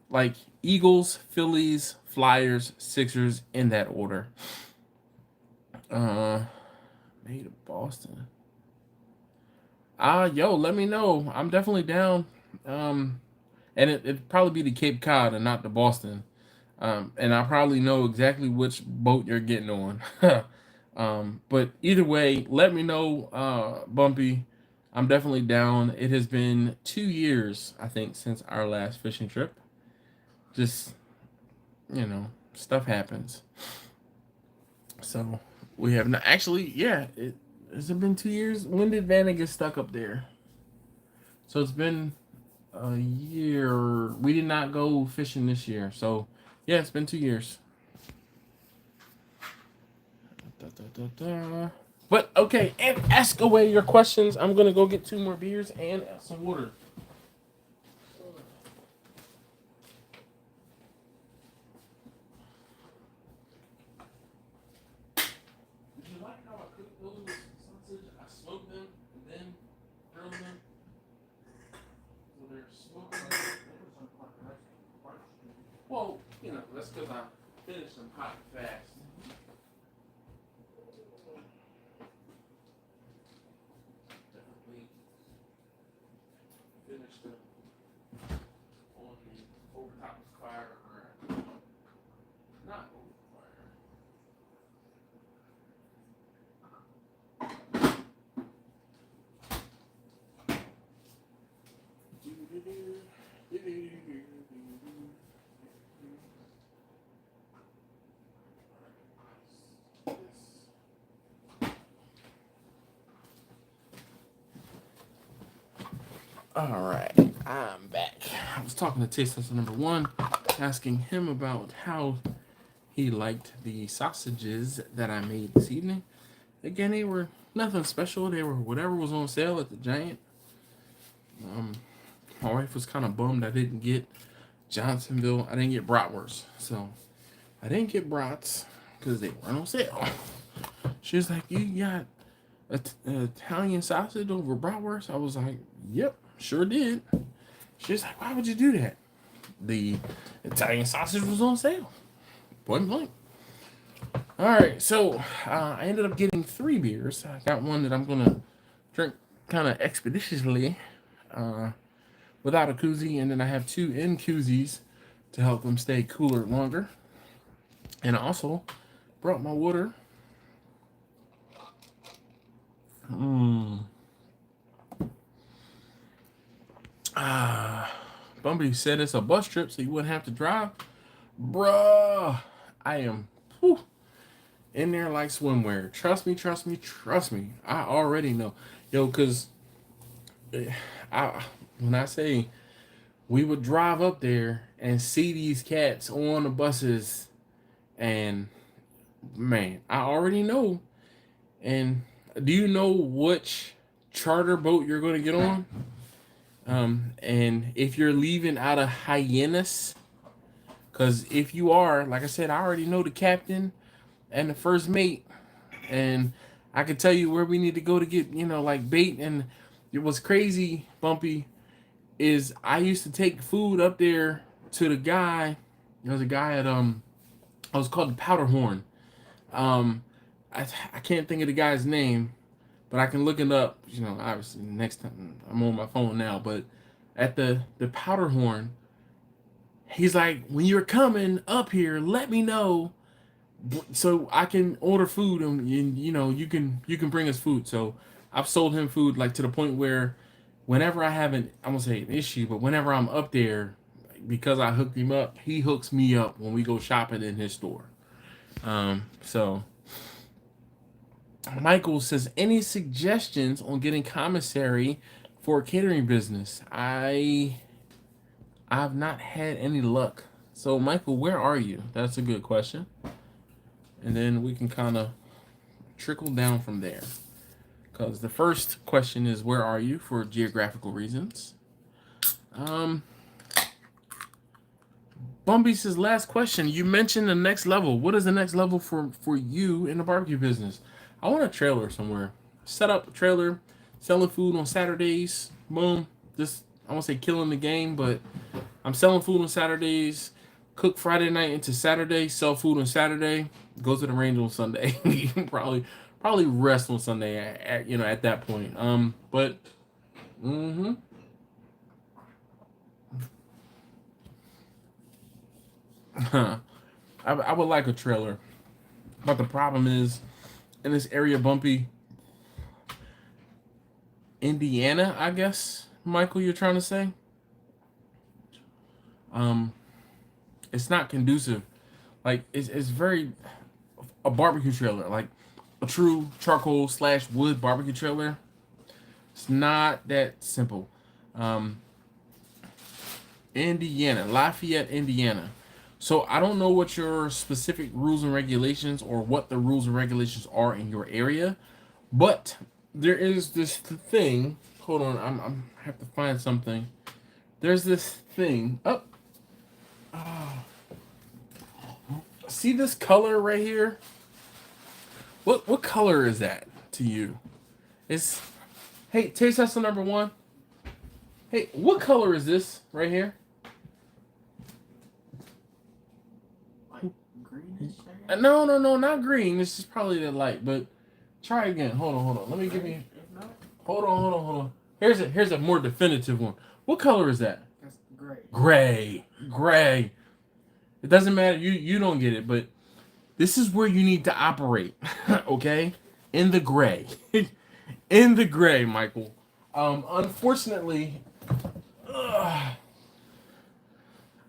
Like Eagles, Phillies, Flyers, Sixers in that order. Made of Boston. Yo, let me know. I'm definitely down. And it'd probably be the Cape Cod and not the Boston. And I probably know exactly which boat you're getting on. But either way, let me know, Bumpy. I'm definitely down. It has been 2 years, I think, since our last fishing trip. Just, stuff happens. So we have not actually, yeah. Has it been 2 years? When did Vanna get stuck up there? So it's been a year. We did not go fishing this year. So yeah, it's been 2 years. But okay, and ask away your questions. I'm gonna go get 2 more beers and some water. Did you like how I cooked those sausage? I smoked them and then grilled them. So they're smoking. Well, that's because I finished them hot and fast. Definitely finished them on the over top of the fire. Or not over the fire. All right, I'm back. I was talking to taste tester number one, asking him about how he liked the sausages that I made this evening. Again, they were nothing special. They were whatever was on sale at the Giant. My wife was kind of bummed I didn't get Johnsonville. I didn't get bratwurst. So I didn't get brats because they weren't on sale. She was like, "You got Italian sausage over bratwurst?" I was like, "Yep, sure did." She's like, "Why would you do that?" The Italian sausage was on sale. Point blank. All right, so I ended up getting 3 beers. I got one that I'm gonna drink kind of expeditiously without a koozie, and then I have 2 in koozies to help them stay cooler longer. And I also brought my water. Bumpy said it's a bus trip, so you wouldn't have to drive. Bruh, I am in there like swimwear. Trust me, trust me, trust me. I already know. Yo, because when I say we would drive up there and see these cats on the buses, and man, I already know. And do you know which charter boat you're going to get on? And if you're leaving out of Hyannis, because if you are, like I said, I already know the captain and the first mate, and I can tell you where we need to go to get, like bait. And it was crazy, Bumpy, is I used to take food up there to the guy. There was a guy at I was called the Powderhorn. I can't think of the guy's name, but I can look it up. Obviously next time I'm on my phone now. But at the Powderhorn, he's like, when you're coming up here, let me know so I can order food, and you can bring us food. So I've sold him food like to the point where whenever I have I'm gonna say an issue, but whenever I'm up there, because I hooked him up, he hooks me up when we go shopping in his store. So Michael says, any suggestions on getting commissary for a catering business? I've not had any luck. So Michael, where are you? That's a good question. And then we can kind of trickle down from there. Because the first question is, where are you, for geographical reasons? Bumpy says, last question. You mentioned the next level. What is the next level for you in the barbecue business? I want a trailer somewhere. Set up a trailer, selling food on Saturdays. Boom. Just, I won't say killing the game, but I'm selling food on Saturdays. Cook Friday night into Saturday. Sell food on Saturday. Go to the range on Sunday. probably rest on Sunday at that point. But I would like a trailer, but the problem is, in this area, Bumpy, Indiana, I guess, Michael, you're trying to say, it's not conducive. Like it's very a barbecue trailer, like a true charcoal / wood barbecue trailer. It's not that simple. Indiana, Lafayette, Indiana. So I don't know what your specific rules and regulations, or what the rules and regulations are in your area, but there is this thing. Hold on, I have to find something. There's this thing. See this color right here? What color is that to you? It's Hey, taste tester number one. Hey, what color is this right here? No, not green. This is probably the light, but try again. Hold on. Let me give you. Hold on. Here's a more definitive one. What color is that? That's Gray. It doesn't matter. You don't get it, but this is where you need to operate. Okay, in the gray, in the gray, Michael. Unfortunately, I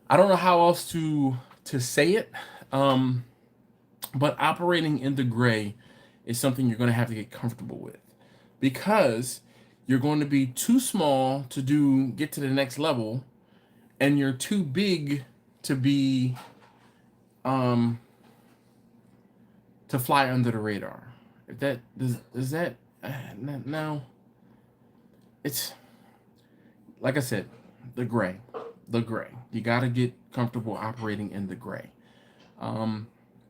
don't know how else to say it. But operating in the gray is something you're going to have to get comfortable with, because you're going to be too small to get to the next level, and you're too big to be to fly under the radar. If that does that now, it's like I said, the gray. You got to get comfortable operating in the gray.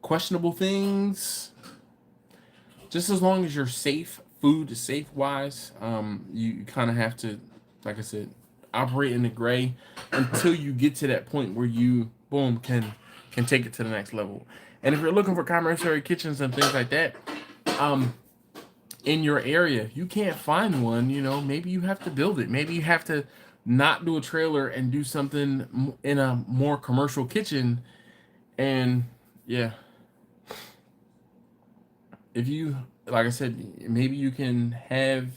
Questionable things, just as long as you're safe, food is safe wise, you kind of have to, like I said, operate in the gray until you get to that point where you, boom, can take it to the next level. And if you're looking for commissary kitchens and things like that, in your area, you can't find one, maybe you have to build it. Maybe you have to not do a trailer and do something in a more commercial kitchen. And yeah, if you, like I said, maybe you can have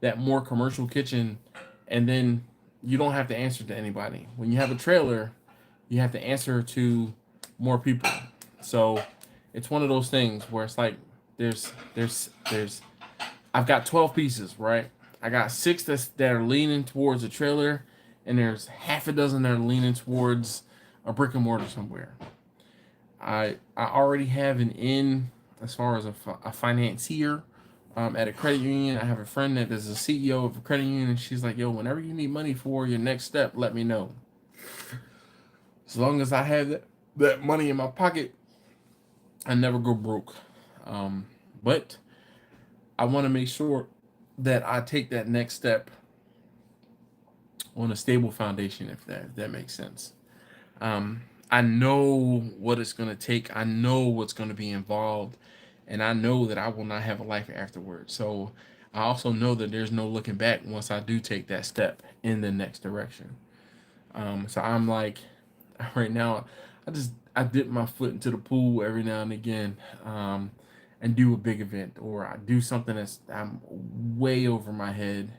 that more commercial kitchen, and then you don't have to answer to anybody. When you have a trailer, you have to answer to more people. So it's one of those things where it's like there's I've got 12 pieces, right? I got 6 that are leaning towards a trailer, and there's half a dozen that are leaning towards a brick and mortar somewhere. I already have an in as far as a financier at a credit union. I have a friend that is a CEO of a credit union, and she's like, yo, whenever you need money for your next step, let me know. As long as I have that money in my pocket, I never go broke. But I want to make sure that I take that next step on a stable foundation, if that makes sense. I know what it's going to take. I know what's going to be involved, and I know that I will not have a life afterwards. So I also know that there's no looking back once I do take that step in the next direction. So I'm like, right now, I dip my foot into the pool every now and again, and do a big event, or I do something that's I'm way over my head.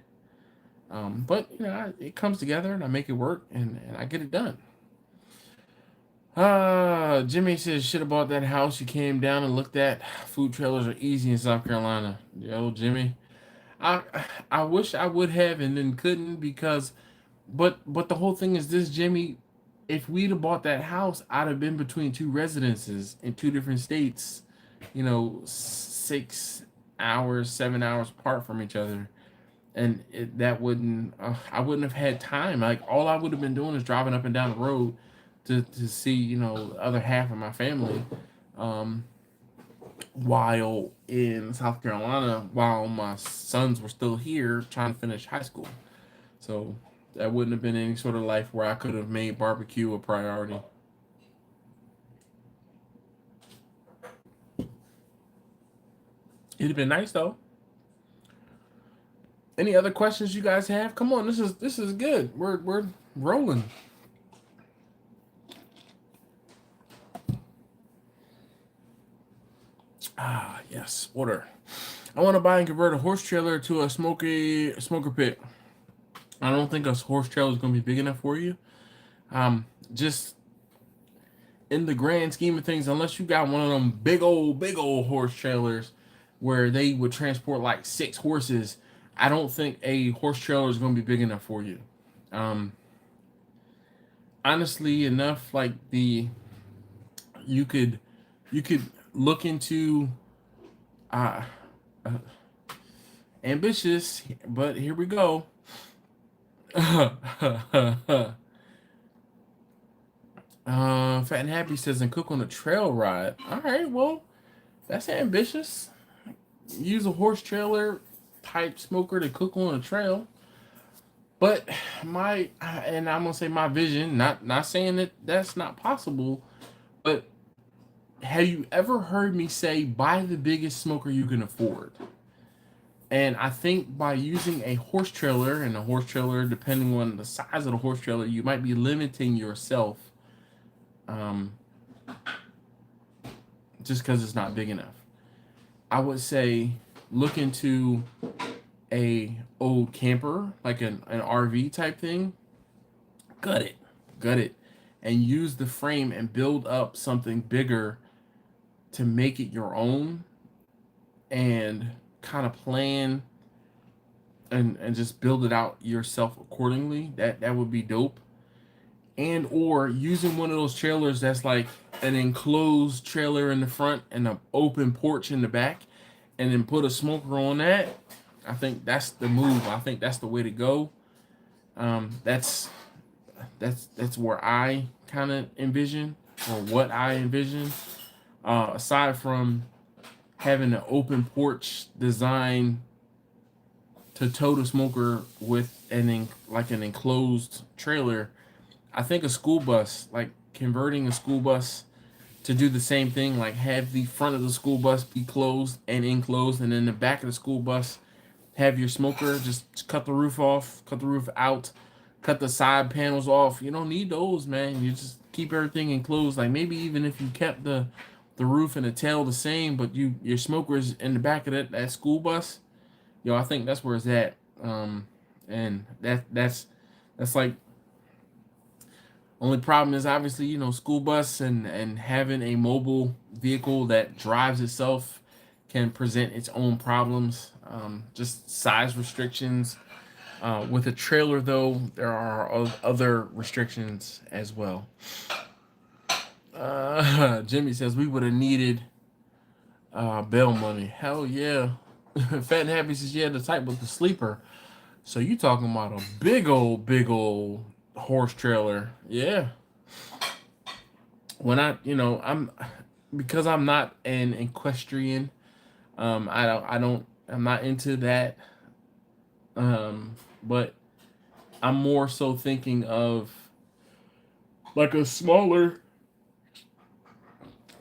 But it comes together, and I make it work, and I get it done. Jimmy says shit about that house you came down and looked at. Food trailers are easy in South Carolina. Yo, Jimmy, I I wish I would have and then couldn't because, but the whole thing is this, Jimmy. If we'd have bought that house, I'd have been between 2 residences in 2 different states. 6 hours, 7 hours apart from each other, and that wouldn't I wouldn't have had time. Like all I would have been doing is driving up and down the road to see the other half of my family, while in South Carolina, while my sons were still here trying to finish high school. So that wouldn't have been any sort of life where I could have made barbecue a priority. It'd have been nice though. Any other questions you guys have? Come on, this is good. We're rolling. Ah, yes, order. I want to buy and convert a horse trailer to a smoker pit. I don't think a horse trailer is going to be big enough for you. Just in the grand scheme of things, unless you got one of them big old horse trailers where they would transport like 6 horses, I don't think a horse trailer is going to be big enough for you. Honestly enough, like you could look into ambitious, but here we go. Fat and Happy says, and cook on a trail ride. All right, well, that's ambitious. Use a horse trailer type smoker to cook on a trail. But and I'm gonna say my vision, not saying that that's not possible, but have you ever heard me say buy the biggest smoker you can afford? And I think by using a horse trailer, and a horse trailer, depending on the size of the horse trailer, you might be limiting yourself, just because it's not big enough. I would say look into a old camper, like an RV type thing. Gut it, and use the frame and build up something bigger to make it your own, and kind of plan and just build it out yourself accordingly. That would be dope. And or using one of those trailers that's like an enclosed trailer in the front and an open porch in the back, and then put a smoker on that. I think that's the move. I think that's the way to go. That's where I kind of envision, or what I envision. Aside from having an open porch design to tow the smoker with like an enclosed trailer, I think a school bus, like converting a school bus to do the same thing, like have the front of the school bus be closed and enclosed, and then the back of the school bus have your smoker. Just cut the roof off, cut the roof out, cut the side panels off. You don't need those, man. You just keep everything enclosed. Like maybe even if you kept the roof and the tail the same, but your smoker's in the back of that school bus. Yo, I think that's where it's at. And that's like, only problem is obviously, school bus and having a mobile vehicle that drives itself can present its own problems. Just size restrictions. With a trailer, though, there are other restrictions as well. Jimmy says we would have needed bail money. Hell yeah. Fat and Happy says, yeah, the type with the sleeper. So you talking about a big old horse trailer. Yeah. When because I'm not an equestrian, I'm not into that. But I'm more so thinking of like a smaller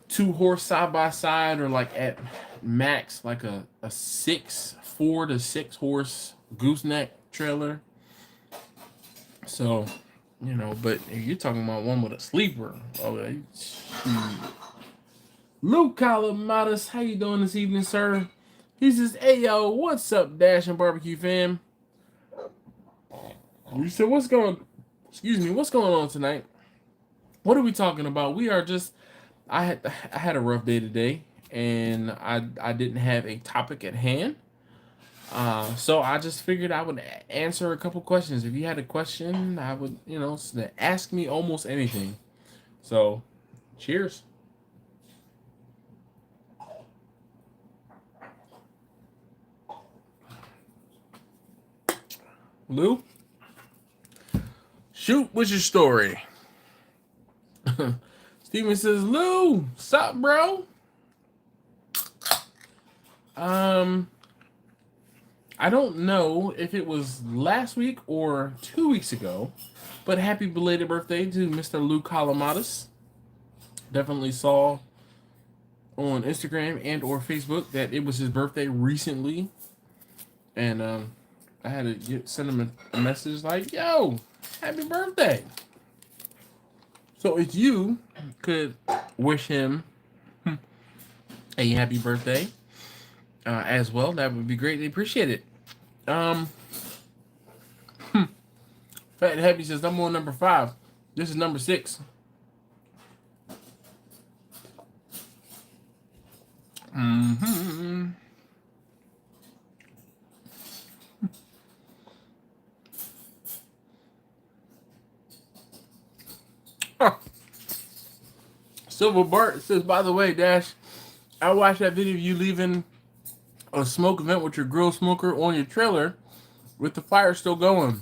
2-horse side by side, or like at max like a 4 to 6 horse gooseneck trailer. So, but if you're talking about one with a sleeper, okay. Luke Calamadas, how you doing this evening, sir? He says, hey yo, what's up, Dash and Barbecue fam? You said what's going on tonight? What are we talking about? We are just I had a rough day today, and I didn't have a topic at hand. So I just figured I would answer a couple questions. If you had a question, I would, ask me almost anything. So, cheers. Lou, shoot, what's your story? Steven says, Lou, sup, bro? I don't know if it was last week or 2 weeks ago, but happy belated birthday to Mr. Lou Calamadas. Definitely saw on Instagram and or Facebook that it was his birthday recently, and I had to send him a message like, yo, happy birthday. So if you could wish him a happy birthday as well, that would be greatly appreciated. Fat and Happy says, I'm on number 5. This is number 6. Mm-hmm. Silver Bart says, by the way, Dash, I watched that video of you leaving a smoke event with your grill smoker on your trailer with the fire still going.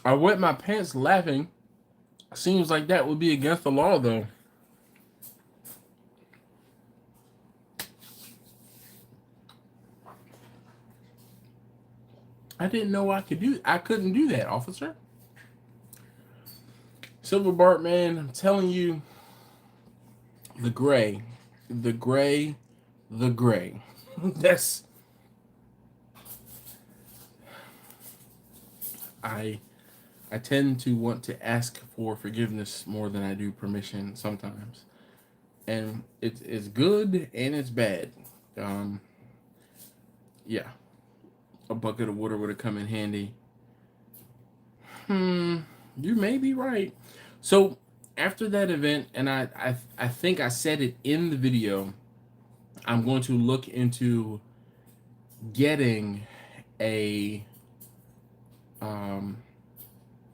I wet my pants laughing. Seems like that would be against the law, though. I didn't know I couldn't do that, officer. Silver Bart, man, I'm telling you, the gray. That's I tend to want to ask for forgiveness more than I do permission sometimes. And it's good and it's bad. Yeah. A bucket of water would have come in handy. You may be right. So after that event, and I think I said it in the video, I'm going to look into getting a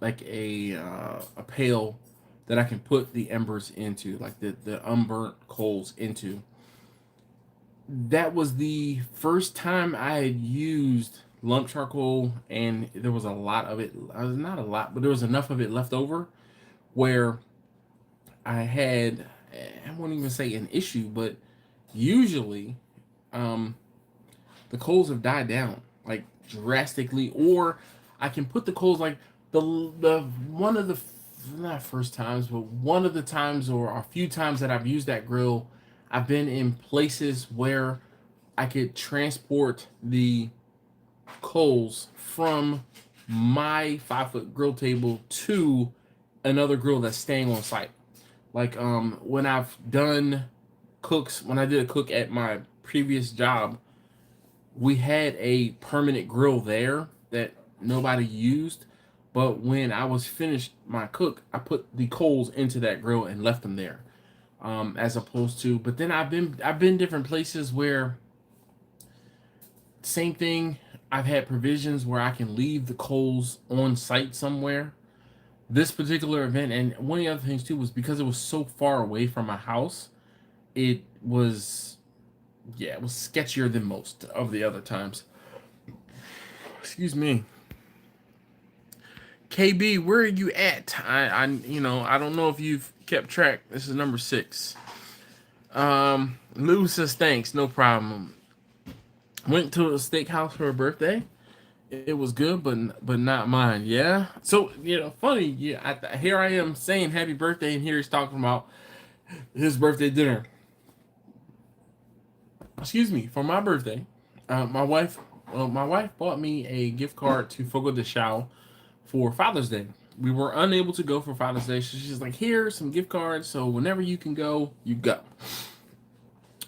like a pail that I can put the embers into, like the unburnt coals into. That was the first time I had used lump charcoal, and there was a lot of it. Not a lot, but there was enough of it left over where I had, I won't even say an issue, but usually um, the coals have died down like drastically, or I can put the coals like the one of the not first times, but one of the times or a few times that I've used that grill, I've been in places where I could transport the coals from my 5 foot grill table to another grill that's staying on site. Like when I've done cooks, when I did a cook at my previous job, we had a permanent grill there that nobody used. But when I was finished my cook, I put the coals into that grill and left them there. As opposed to, but then I've been different places where same thing. I've had provisions where I can leave the coals on site somewhere. This particular event, and one of the other things too, was because it was so far away from my house. It was, yeah, it was sketchier than most of the other times. Excuse me. KB, where are you at? I don't know if you've kept track. This is number 6. Lou says thanks, no problem. Went to a steakhouse for her birthday. It was good, but not mine. Yeah. So funny. Yeah. Here I am saying happy birthday, and here he's talking about his birthday dinner. Excuse me. For my birthday, my wife bought me a gift card to Fogo de Chão for Father's Day. We were unable to go for Father's Day, so she's like, "Here, some gift cards. So whenever you can go, you go."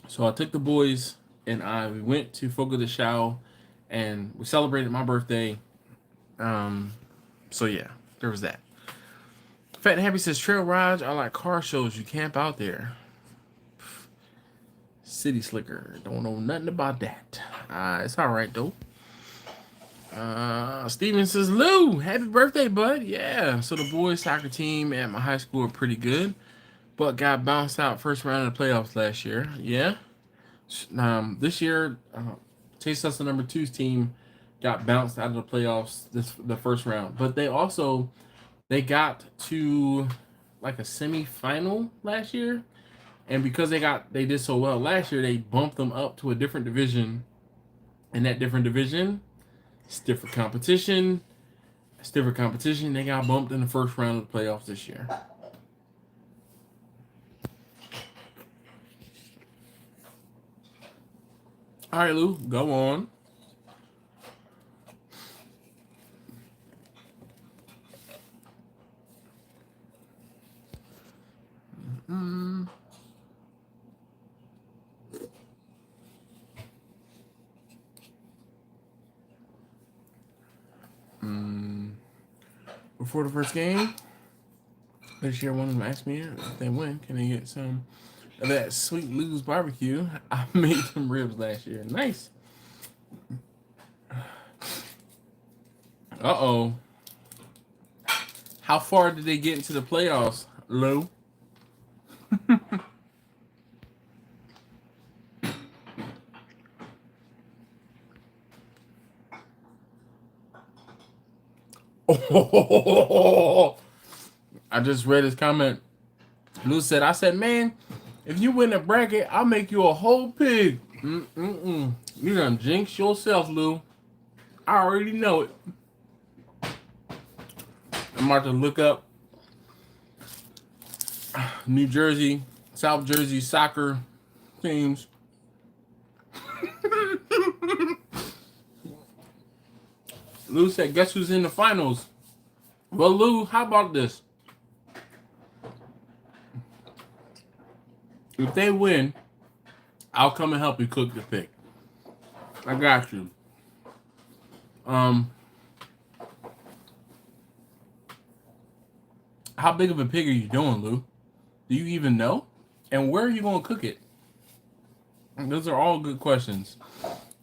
So I took the boys and we went to Fogo de Chão, and we celebrated my birthday. So yeah, there was that. Fat and Happy says trail rides are like car shows. You camp out there. City Slicker, don't know nothing about that. It's all right though. Steven says, Lou, happy birthday, bud. Yeah. So the boys soccer team at my high school are pretty good, but got bounced out first round of the playoffs last year. Yeah. This year, Chase Hustle number 2's team got bounced out of the playoffs the first round, but they got to like a semi-final last year, and because they did so well last year, they bumped them up to a different division. In that different division, it's different competition. They got bumped in the first round of the playoffs this year. All right, Lou, go on. Before the first game, this year one of them asked me if they win, can they get some of that Sweet Lou's barbecue? I made them ribs last year. Nice. Uh-oh. How far did they get into the playoffs, Lou? Oh, I just read his comment. Lou said, I said, man, if you win the bracket, I'll make you a whole pig. You done jinx yourself, Lou. I already know it. I'm about to look up New Jersey, South Jersey soccer teams. Lou said, guess who's in the finals? Well, Lou, how about this? If they win, I'll come and help you cook the pig. I got you. How big of a pig are you doing, Lou? Do you even know? And where are you going to cook it? Those are all good questions.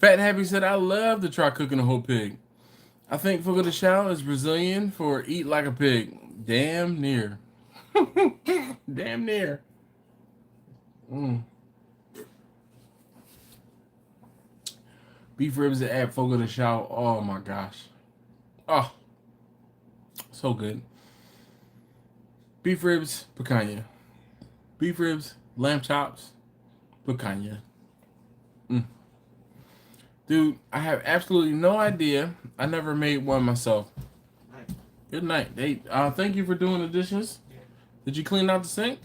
Fat Happy said, I love to try cooking a whole pig. I think Fogo de Chão is Brazilian for eat like a pig. Damn near. Damn near. Beef ribs at Fogo de Chão. Oh my gosh. Oh, so good. Beef ribs, picanha. Beef ribs, lamb chops, picanha. Dude, I have absolutely no idea. I never made one myself. Good night. Hey, thank you for doing the dishes. Did you clean out the sink?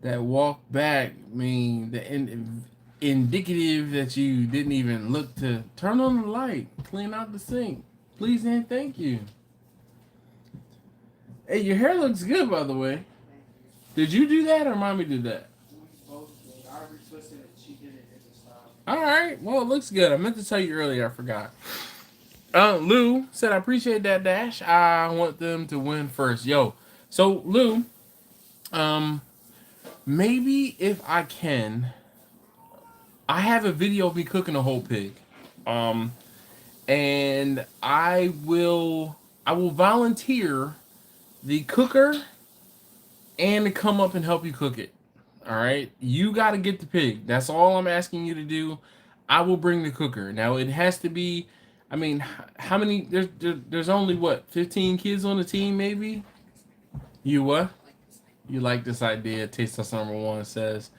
That walk back mean indicative that you didn't even look to turn on the light, clean out the sink. Please and thank you. Hey, your hair looks good, by the way. Did you do that or mommy did that? I retwisted it. She did it at the style. All right. Well, it looks good. I meant to tell you earlier. I forgot. Lou said, I appreciate that, Dash. I want them to win first. Yo. So, Lou, maybe if I can, I have a video of me cooking a whole pig. And I will volunteer the cooker and to come up and help you cook it. All right, you got to get the pig. That's all I'm asking you to do. I will bring the cooker. Now it has to be. I mean, how many? There's only what 15 kids on the team, maybe. You what? You like this idea? Taste Test number 1 says.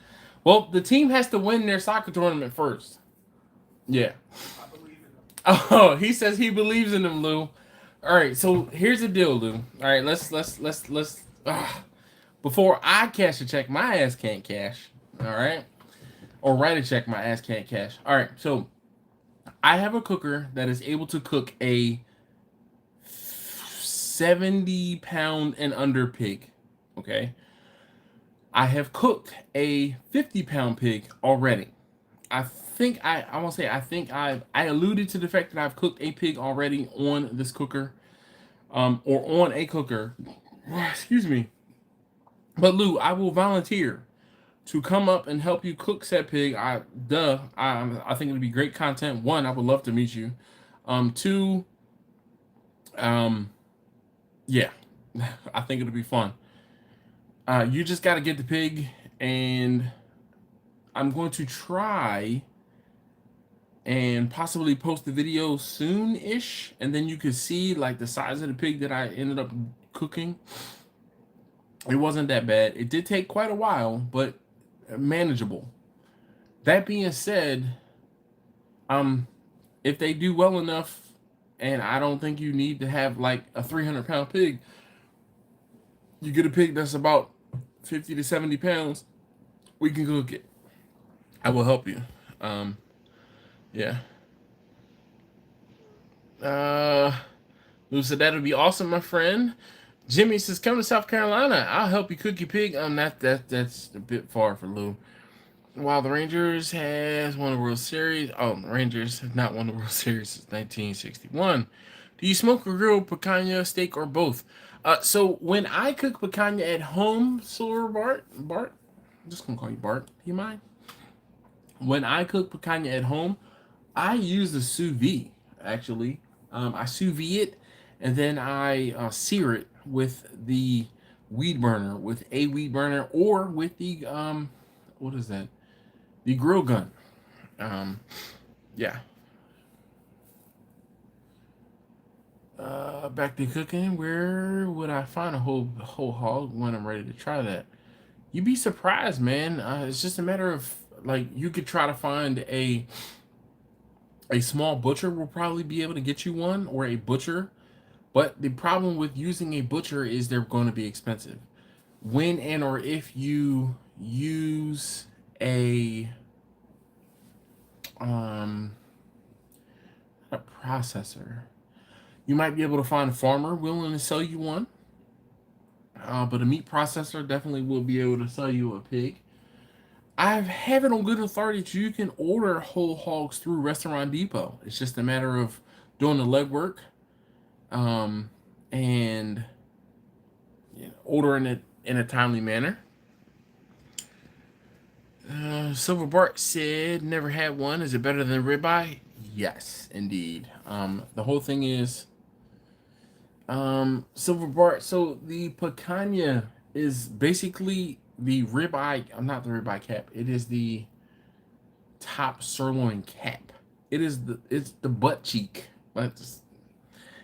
Well, the team has to win their soccer tournament first. Yeah. I believe in them. Oh, he says he believes in them, Lou. All right, so here's the deal, Lou. All right, let's. Before I cash a check, my ass can't cash. All right, or write a check, my ass can't cash. All right, so I have a cooker that is able to cook a 70-pound and under pig. Okay, I have cooked a 50-pound pig already. I alluded to the fact that I've cooked a pig already on this cooker, or on a cooker. Excuse me. But Lou, I will volunteer to come up and help you cook said pig. I think it'll be great content. 1, I would love to meet you. 2, yeah, I think it'll be fun. You just got to get the pig, and I'm going to try and possibly post the video soon-ish, and then you can see like the size of the pig that I ended up cooking. It wasn't that bad. It did take quite a while, but manageable. That being said, if they do well enough, and I don't think you need to have like a 300-pound pig, you get a pig that's about 50 to 70 pounds, we can cook it. I will help you. Yeah. Lou said that'll be awesome, my friend. Jimmy says, come to South Carolina. I'll help you cook your pig. That's a bit far for Lou. While the Rangers has won the World Series. Oh, the Rangers have not won the World Series since 1961. Do you smoke or grill picanha, steak, or both? So when I cook picanha at home, Sir Bart, I'm just gonna call you Bart. Do you mind? When I cook picanha at home, I use the Sous Vide, actually. I Sous Vide it, and then I sear it with the weed burner, or with the, what is that? The grill gun. Yeah. Back to cooking. Where would I find a whole hog when I'm ready to try that? You'd be surprised, man. It's just a matter of, like, you could try to find a small butcher will probably be able to get you one, or a butcher. But the problem with using a butcher is they're going to be expensive. When and or if you use a processor, you might be able to find a farmer willing to sell you one. But a meat processor definitely will be able to sell you a pig. I have it on good authority that you can order whole hogs through Restaurant Depot. It's just a matter of doing the legwork, and ordering it in a timely manner. Silver Bart said, never had one. Is it better than ribeye? Yes, indeed. The whole thing is, Silver Bart. So the picanha is basically the ribeye. Not the ribeye cap. It is the top sirloin cap. It's the butt cheek.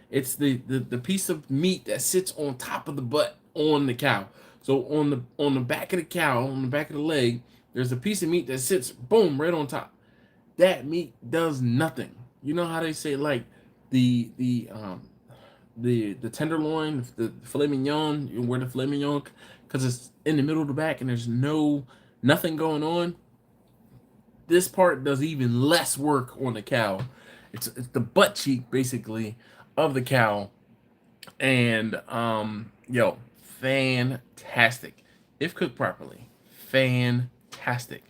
It's the piece of meat that sits on top of the butt on the cow. So on the back of the cow, on the back of the leg, there's a piece of meat that sits boom right on top. That meat does nothing. You know how they say like the the um the tenderloin, the filet mignon, you wear the filet mignon because it's in the middle of the back and there's nothing going on. This part does even less work on the cow. It's the butt cheek basically of the cow, and yo, fantastic if cooked properly. Fantastic.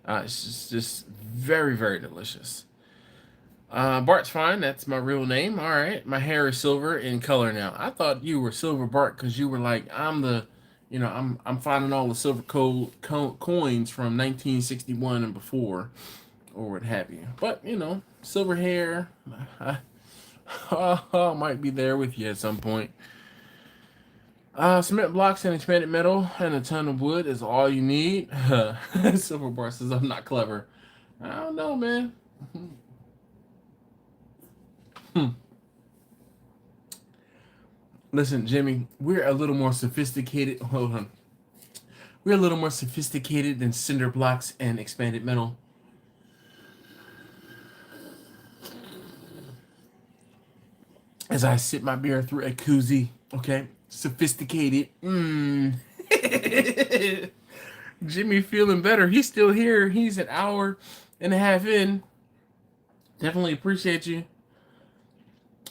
It's just very very delicious. Bart's fine. That's my real name. All right. My hair is silver in color now. I thought you were Silver Bart because you were like, I'm finding all the silver coins from 1961 and before, or what have you. But silver hair, might be there with you at some point. Cement blocks and expanded metal and a ton of wood is all you need. Silver Bart says I'm not clever. I don't know, man. Listen, Jimmy, we're a little more sophisticated. Hold on. We're a little more sophisticated than cinder blocks and expanded metal. As I sip my beer through a koozie, okay? Sophisticated. Jimmy feeling better. He's still here. He's an hour and a half in. Definitely appreciate you.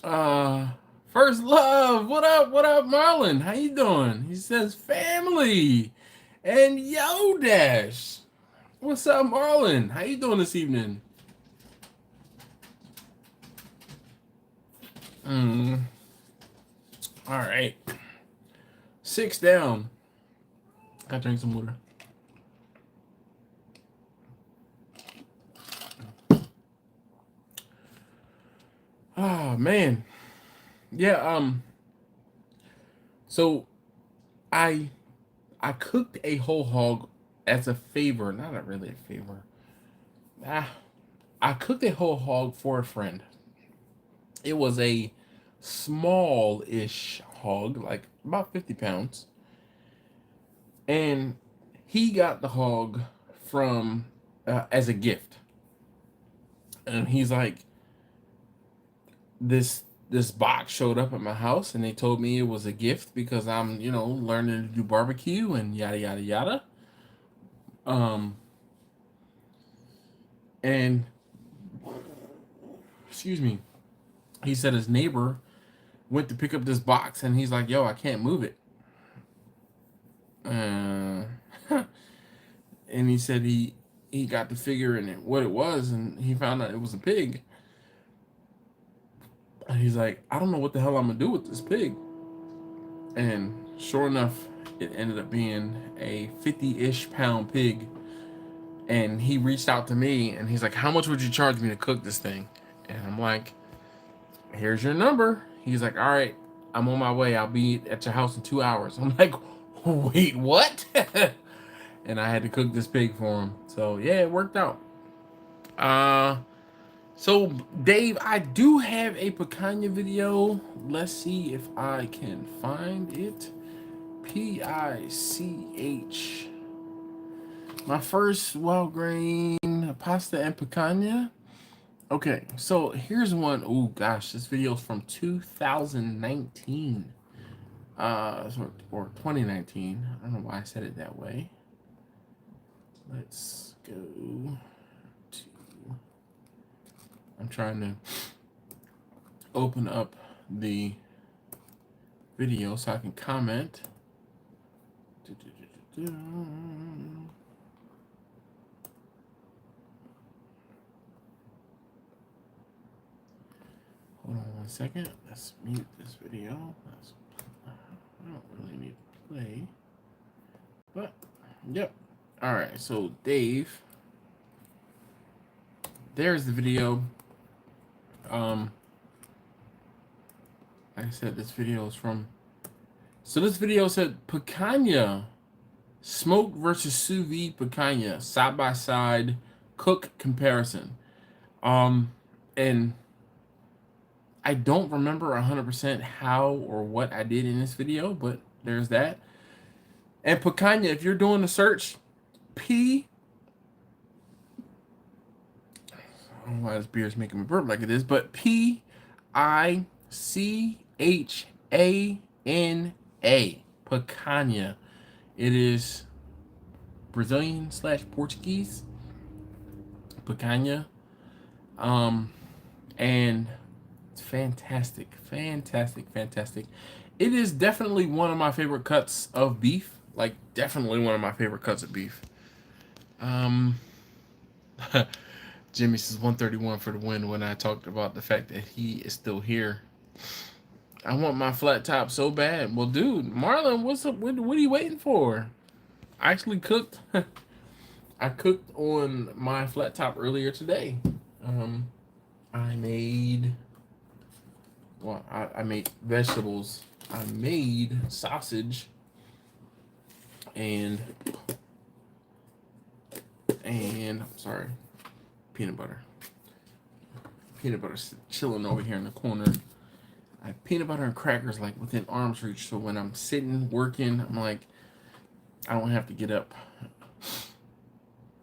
First love, what up, Marlon? How you doing? He says family, and Yo Dash. What's up, Marlon? How you doing this evening? All right, 6 down. Gotta drink some water. Oh man. Yeah, so I cooked a whole hog as a favor, not a really a favor. I cooked a whole hog for a friend. It was a small-ish hog, like about 50 pounds. And he got the hog from as a gift. And he's like, this box showed up at my house and they told me it was a gift because I'm, learning to do barbecue and yada yada yada. And excuse me, he said his neighbor went to pick up this box and he's like, yo, I can't move it. And he said he got to figuring it what it was and he found out it was a pig. And he's like, I don't know what the hell I'm gonna do with this pig. And sure enough, it ended up being a 50-ish pound pig. And he reached out to me and he's like, how much would you charge me to cook this thing? And I'm like, here's your number. He's like, all right, I'm on my way. I'll be at your house in 2 hours. I'm like, wait, what? And I had to cook this pig for him. So yeah, it worked out. So Dave, I do have a picanha video. Let's see if I can find it. P-I-C-H. My first well-grain pasta and picanha. Okay, so here's one. Oh gosh, this video is from 2019. Or 2019. I don't know why I said it that way. Let's go to. I'm trying to open up the video so I can comment. Hold on 1 second. Let's mute this video. I don't really need to play. But, yep. All right, so Dave, there's the video. Like I said, this video is from. So this video said picanha, smoked versus sous vide picanha, side by side, cook comparison. And I don't remember 100% how or what I did in this video, but there's that. And picanha, if you're doing a search, P. I don't know why this beer is making me burp like it is, but Pichana, picanha. It is Brazilian / Portuguese picanha, and it's fantastic, fantastic, fantastic. It is definitely one of my favorite cuts of beef. Like, definitely one of my favorite cuts of beef. Jimmy says 131 for the win when I talked about the fact that he is still here. I want my flat top so bad. Well, dude, Marlon, what's up? What are you waiting for? I actually cooked. I cooked on my flat top earlier today. I made. Well, I made vegetables. I made sausage. And I'm sorry, peanut butter. Peanut butter's chilling over here in the corner. I have peanut butter and crackers like within arm's reach, so when I'm sitting working, I'm like, I don't have to get up.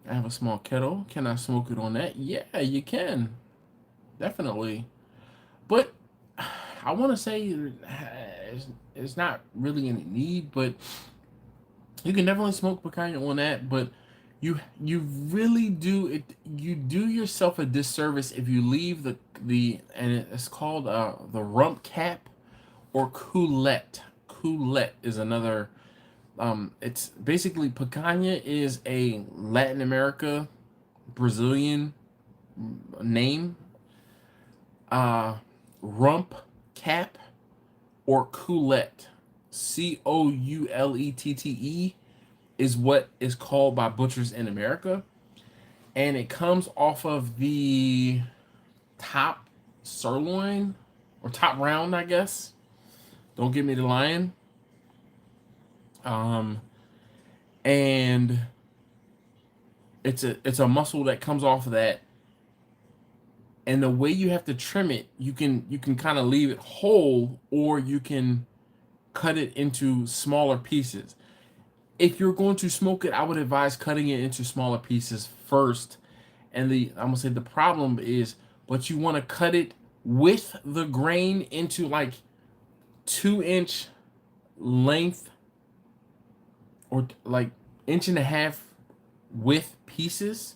I have a small kettle. Can I smoke it on that? Yeah, you can. Definitely. But I want to say it's not really any need, but you can definitely smoke picanha on that, but you really do it. You do yourself a disservice if you leave the and it's called the rump cap or coulette. Coulette is another. It's basically picanha is a Latin America, Brazilian name. Rump cap or coulette, COULETTE, is what is called by butchers in America, and it comes off of the top sirloin or top round, I guess. Don't give me the lion. And it's a muscle that comes off of that, and the way you have to trim it, you can kind of leave it whole, or you can cut it into smaller pieces. If you're going to smoke it, I would advise cutting it into smaller pieces first. And I'm gonna say the problem is, but you want to cut it with the grain into like 2-inch length or like 1.5-inch width pieces.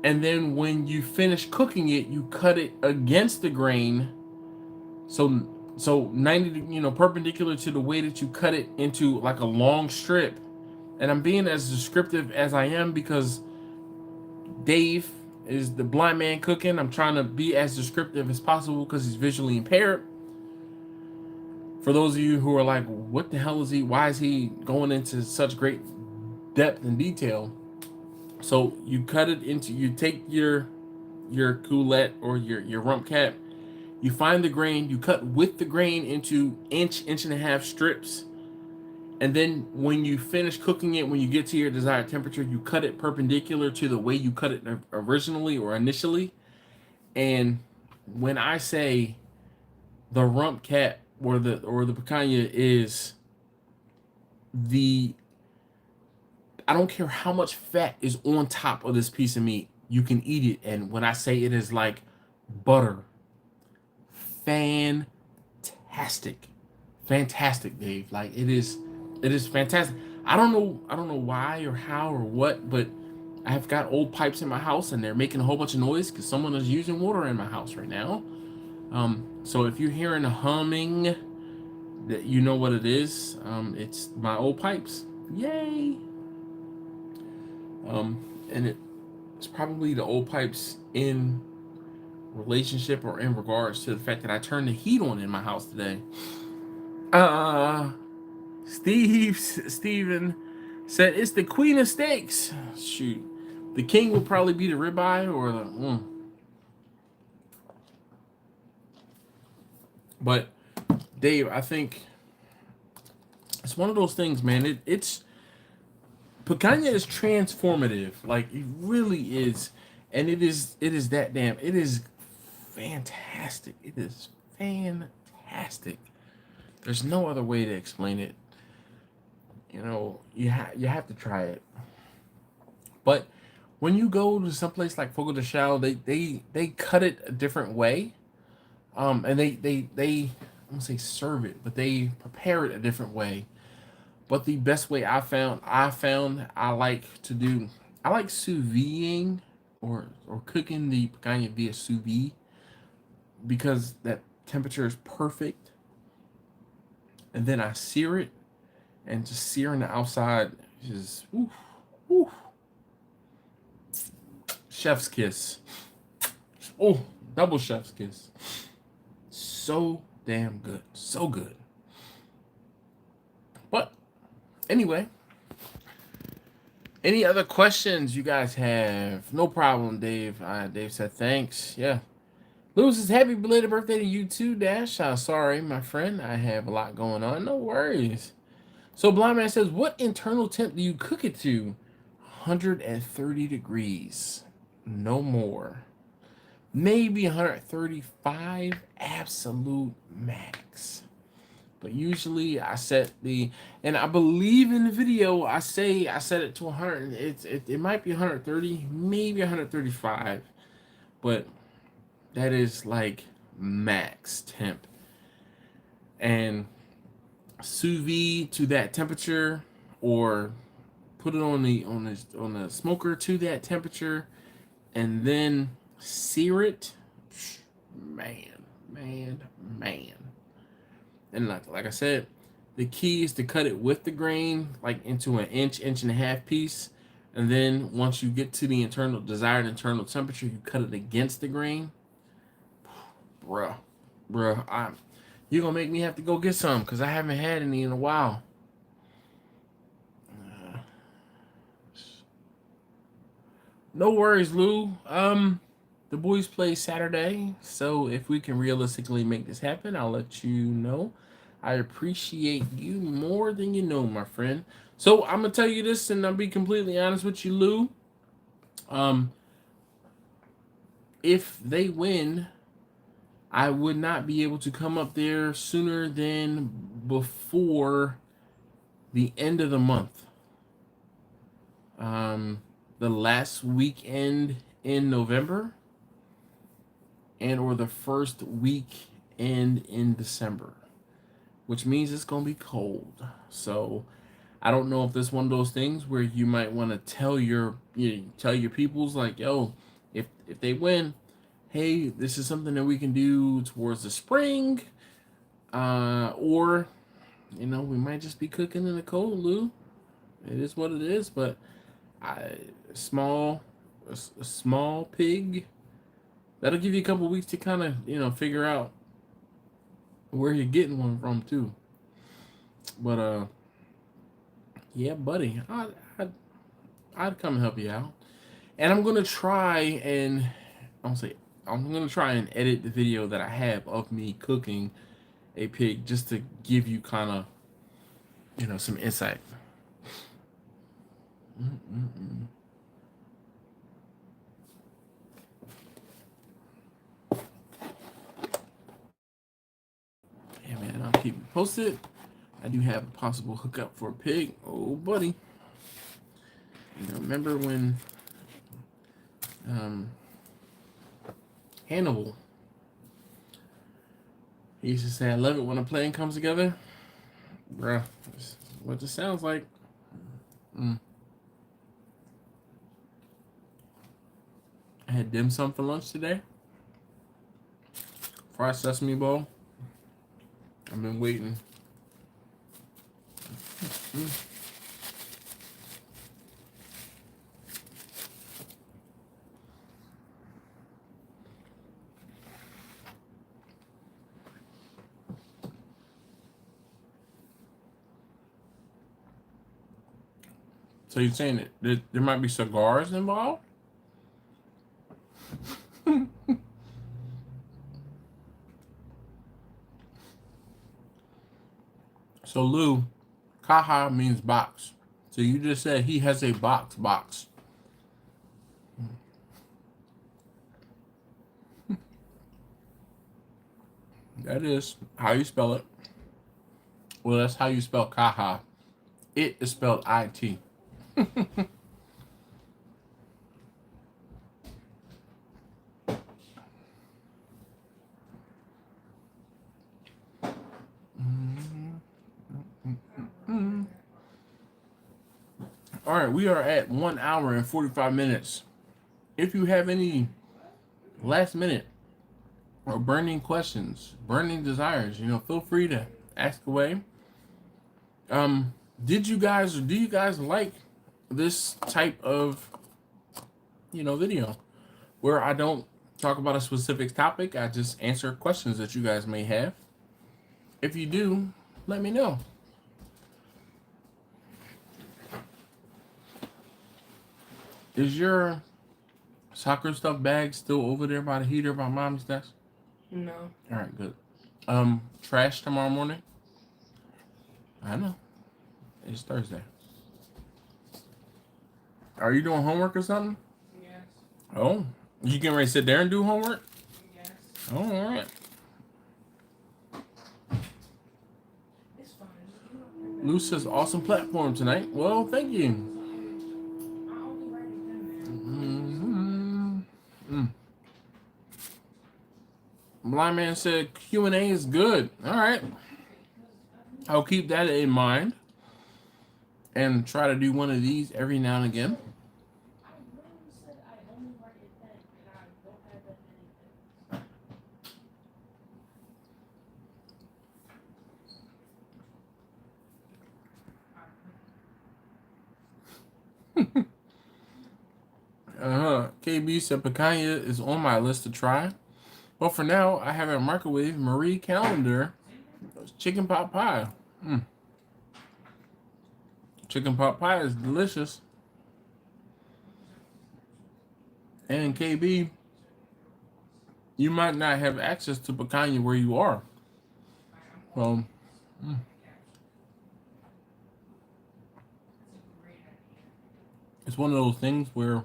And then when you finish cooking it, you cut it against the grain. So 90, perpendicular to the way that you cut it into like a long strip. And I'm being as descriptive as I am because Dave is the blind man cooking. I'm trying to be as descriptive as possible because he's visually impaired. For those of you who are like, what the hell is he? Why is he going into such great depth and detail? So you cut it into, you take your coulette or your rump cap, you find the grain, you cut with the grain into 1.5-inch strips, and then when you finish cooking it, when you get to your desired temperature, you cut it perpendicular to the way you cut it originally or initially. And when I say the rump cap or the picanha is I don't care how much fat is on top of this piece of meat, you can eat it. And when I say it is like butter, fantastic, Dave. Like it is fantastic. I don't know why or how or what, but I've got old pipes in my house and they're making a whole bunch of noise because someone is using water in my house right now. So if you're hearing a humming, that you know what it is. It's my old pipes. Yay! And it's probably the old pipes in relationship or in regards to the fact that I turned the heat on in my house today. Steven Said it's the queen of steaks. Shoot, the king will probably be the ribeye or the. But Dave, I think it's one of those things, man. It's picanha is transformative. Like it really is, and it is that damn. It is fantastic. It is fantastic. There's no other way to explain it. You know, you have to try it. But when you go to someplace like Fogo de Chão, they cut it a different way. And they I don't say serve it, but they prepare it a different way. But the best way I like to do, I like sous videing or cooking the picanha via sous vide because that temperature is perfect. And then I sear it, and just searing the outside is woof, woof. Chef's kiss. Oh, double chef's kiss. So damn good. So good. But anyway, any other questions you guys have? No problem, Dave. Dave said thanks. Yeah. Lewis says happy belated birthday to you too, Dash. Sorry, my friend. I have a lot going on. No worries. So Blind Man says, what internal temp do you cook it to? 130 degrees. No more. Maybe 135 absolute max. But usually I set the, and I believe in the video I set it to 100. It might be 130, maybe 135, but that is like max temp. And sous vide to that temperature, or put it on the smoker to that temperature, and then sear it. Man. And like I said, the key is to cut it with the grain, like into an inch and a half piece. And then once you get to the desired internal temperature, you cut it against the grain. Bruh, you're gonna make me have to go get some because I haven't had any in a while. No worries, Lou. The boys play Saturday, so if we can realistically make this happen, I'll let you know. I appreciate you more than you know, my friend. So I'm gonna tell you this, and I'll be completely honest with you, Lou. If they win, I would not be able to come up there sooner than before the end of the month. The last weekend in November, and or the first weekend in December, which means it's gonna be cold. So I don't know if this is one of those things where you might want to tell your peoples like, yo, if they win, hey, this is something that we can do towards the spring, or we might just be cooking in the cold, Lou. It is what it is, but a small pig, that'll give you a couple weeks to kind of figure out where you're getting one from too. But yeah, buddy, I'd come and help you out, and I'm gonna try and edit the video that I have of me cooking a pig just to give you kind of some insight. Yeah, man, I'll keep you posted. I do have a possible hookup for a pig. Oh, buddy. Remember when Hannibal, he used to say, I love it when a plane comes together? Bruh, that's what this sounds like. I had dim sum for lunch today. Fried sesame bowl. I've been waiting. So you're saying that there might be cigars involved? So Lou, Kaha means box. So you just said he has a box. That is how you spell it. Well, that's how you spell Kaha. It is spelled IT. All right, we are at 1 hour and 45 minutes. If you have any last minute or burning questions, burning desires, feel free to ask away. Do you guys like this type of, video where I don't talk about a specific topic? I just answer questions that you guys may have. If you do, let me know. Is your soccer stuff bag still over there by the heater by mom's desk? No. All right, good. Trash tomorrow morning? I know. It's Thursday. Are you doing homework or something? Yes. Oh, you getting ready to sit there and do homework? Yes. Oh, all right. It's fine. Lou says awesome platform tonight. Well, thank you. Blind man said Q&A is good. All right. I'll keep that in mind and try to do one of these every now and again. KB said picanha is on my list to try. But for now, I have a microwave Marie Calendar chicken pot pie. Chicken pot pie is delicious. And KB, you might not have access to picanha where you are. Well, it's one of those things where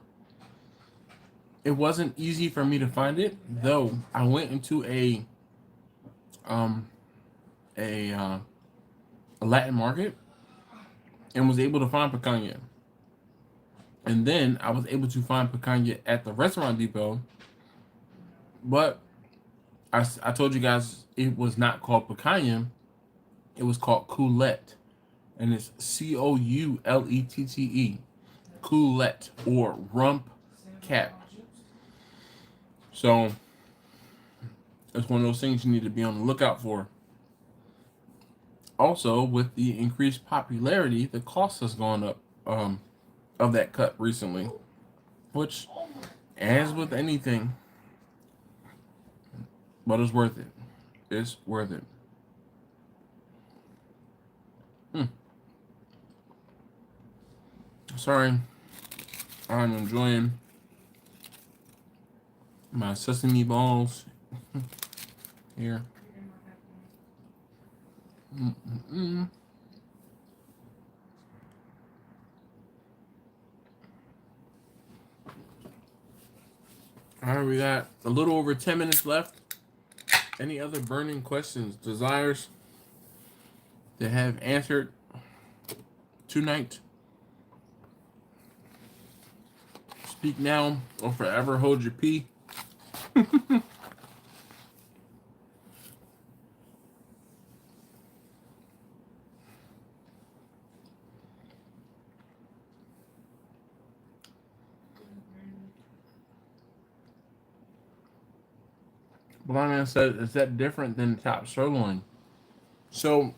it wasn't easy for me to find it, though I went into a Latin market and was able to find picanha. And then I was able to find picanha at the restaurant depot, but I told you guys it was not called picanha, it was called coulette, and it's Coulette, coulette, or rump cap. So it's one of those things you need to be on the lookout for. Also, with the increased popularity, the cost has gone up of that cut recently, which, as with anything, but it's worth it. It's worth it. Sorry, I'm enjoying my sesame balls here. All right, we got a little over 10 minutes left. Any other burning questions, desires to have answered tonight? Speak now or forever hold your pee. Blind man said, is that different than the top sirloin? So,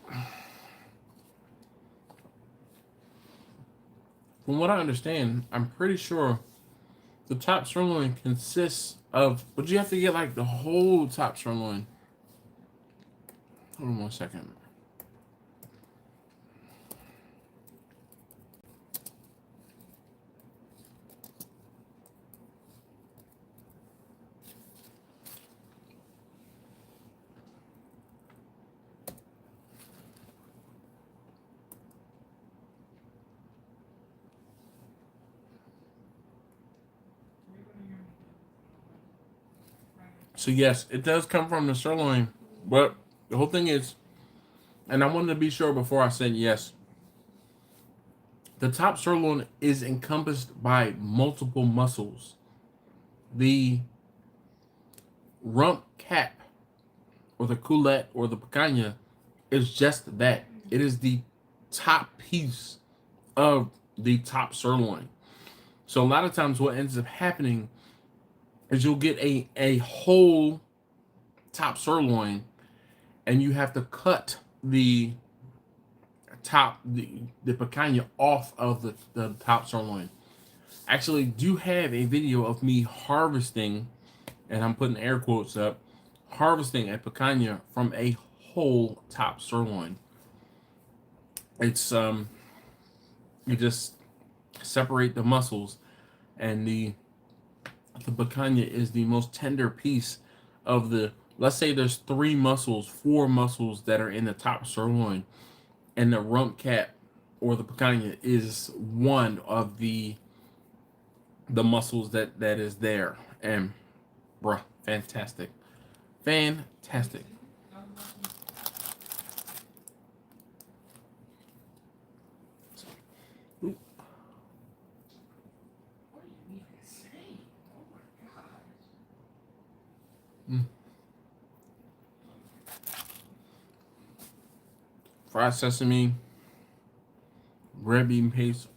from what I understand, I'm pretty sure the top sirloin consists of, but you have to get like the whole top sirloin. Hold on 1 second. So yes, it does come from the sirloin, but the whole thing is, and I wanted to be sure before I said yes, the top sirloin is encompassed by multiple muscles. The rump cap, or the culette, or the picanha is just that. It is the top piece of the top sirloin. So a lot of times what ends up happening is you'll get a whole top sirloin and you have to cut the picanha off of the top sirloin. Actually, do have a video of me harvesting, and I'm putting air quotes up, harvesting a picanha from a whole top sirloin. It's you just separate the muscles, and the picanha is the most tender piece of the. Let's say there's 4 muscles that are in the top sirloin, and the rump cap or the picanha is one of the muscles that is there. And bruh, fantastic. Fantastic. Ooh. What do you even say? Oh my god. Fried sesame, red bean paste.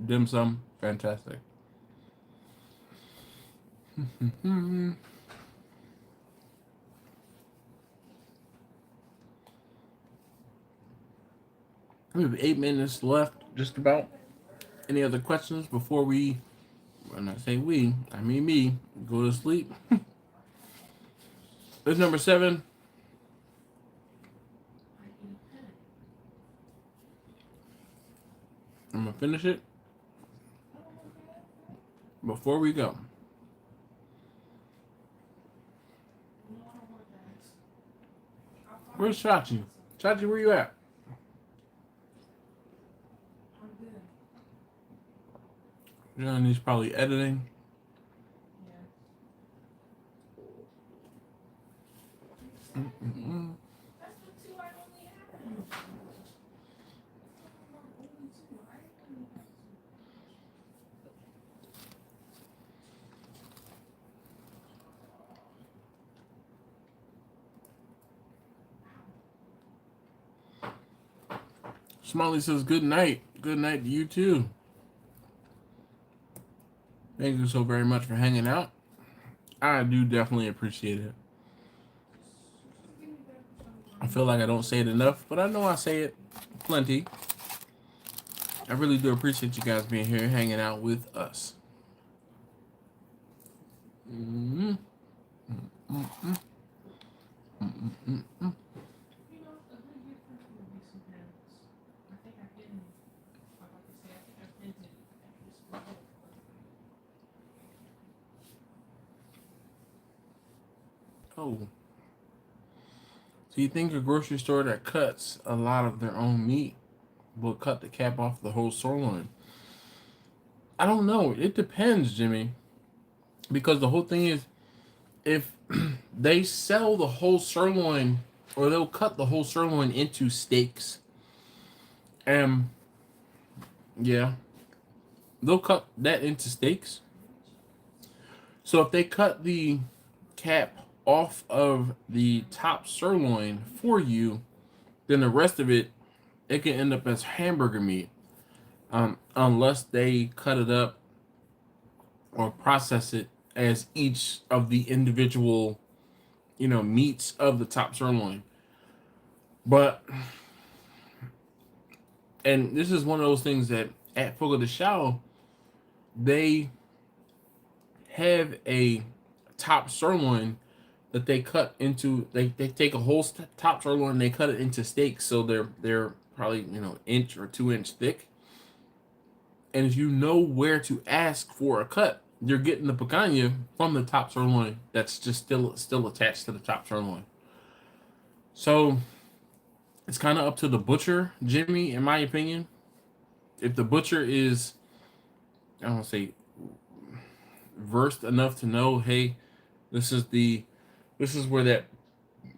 Dim sum, fantastic. We have 8 minutes left, just about. Any other questions before we, when I say we, I mean me, go to sleep? This number 7. I'm gonna finish it before we go. Where's Chachi? Chachi, where you at? John, he's probably editing. Smiley says good night. Good night to you too. Thank you so very much for hanging out. I do definitely appreciate it. I feel like I don't say it enough, but I know I say it plenty. I really do appreciate you guys being here, hanging out with us. Oh. So you think a grocery store that cuts a lot of their own meat will cut the cap off the whole sirloin? I don't know. It depends, Jimmy. Because the whole thing is, if they sell the whole sirloin, or they'll cut the whole sirloin into steaks, yeah, they'll cut that into steaks. So if they cut the cap off of the top sirloin for you, then the rest of it can end up as hamburger meat, unless they cut it up or process it as each of the individual, meats of the top sirloin. But, and this is one of those things that at Fogo de Chão, they have a top sirloin that they cut into. They take a whole top sirloin and they cut it into steaks, so they're probably inch or 2 inch thick. And if you know where to ask for a cut, you're getting the picanha from the top sirloin that's just still attached to the top sirloin. So it's kind of up to the butcher, Jimmy, in my opinion. If the butcher is, I don't say, versed enough to know, hey, this is the this is where that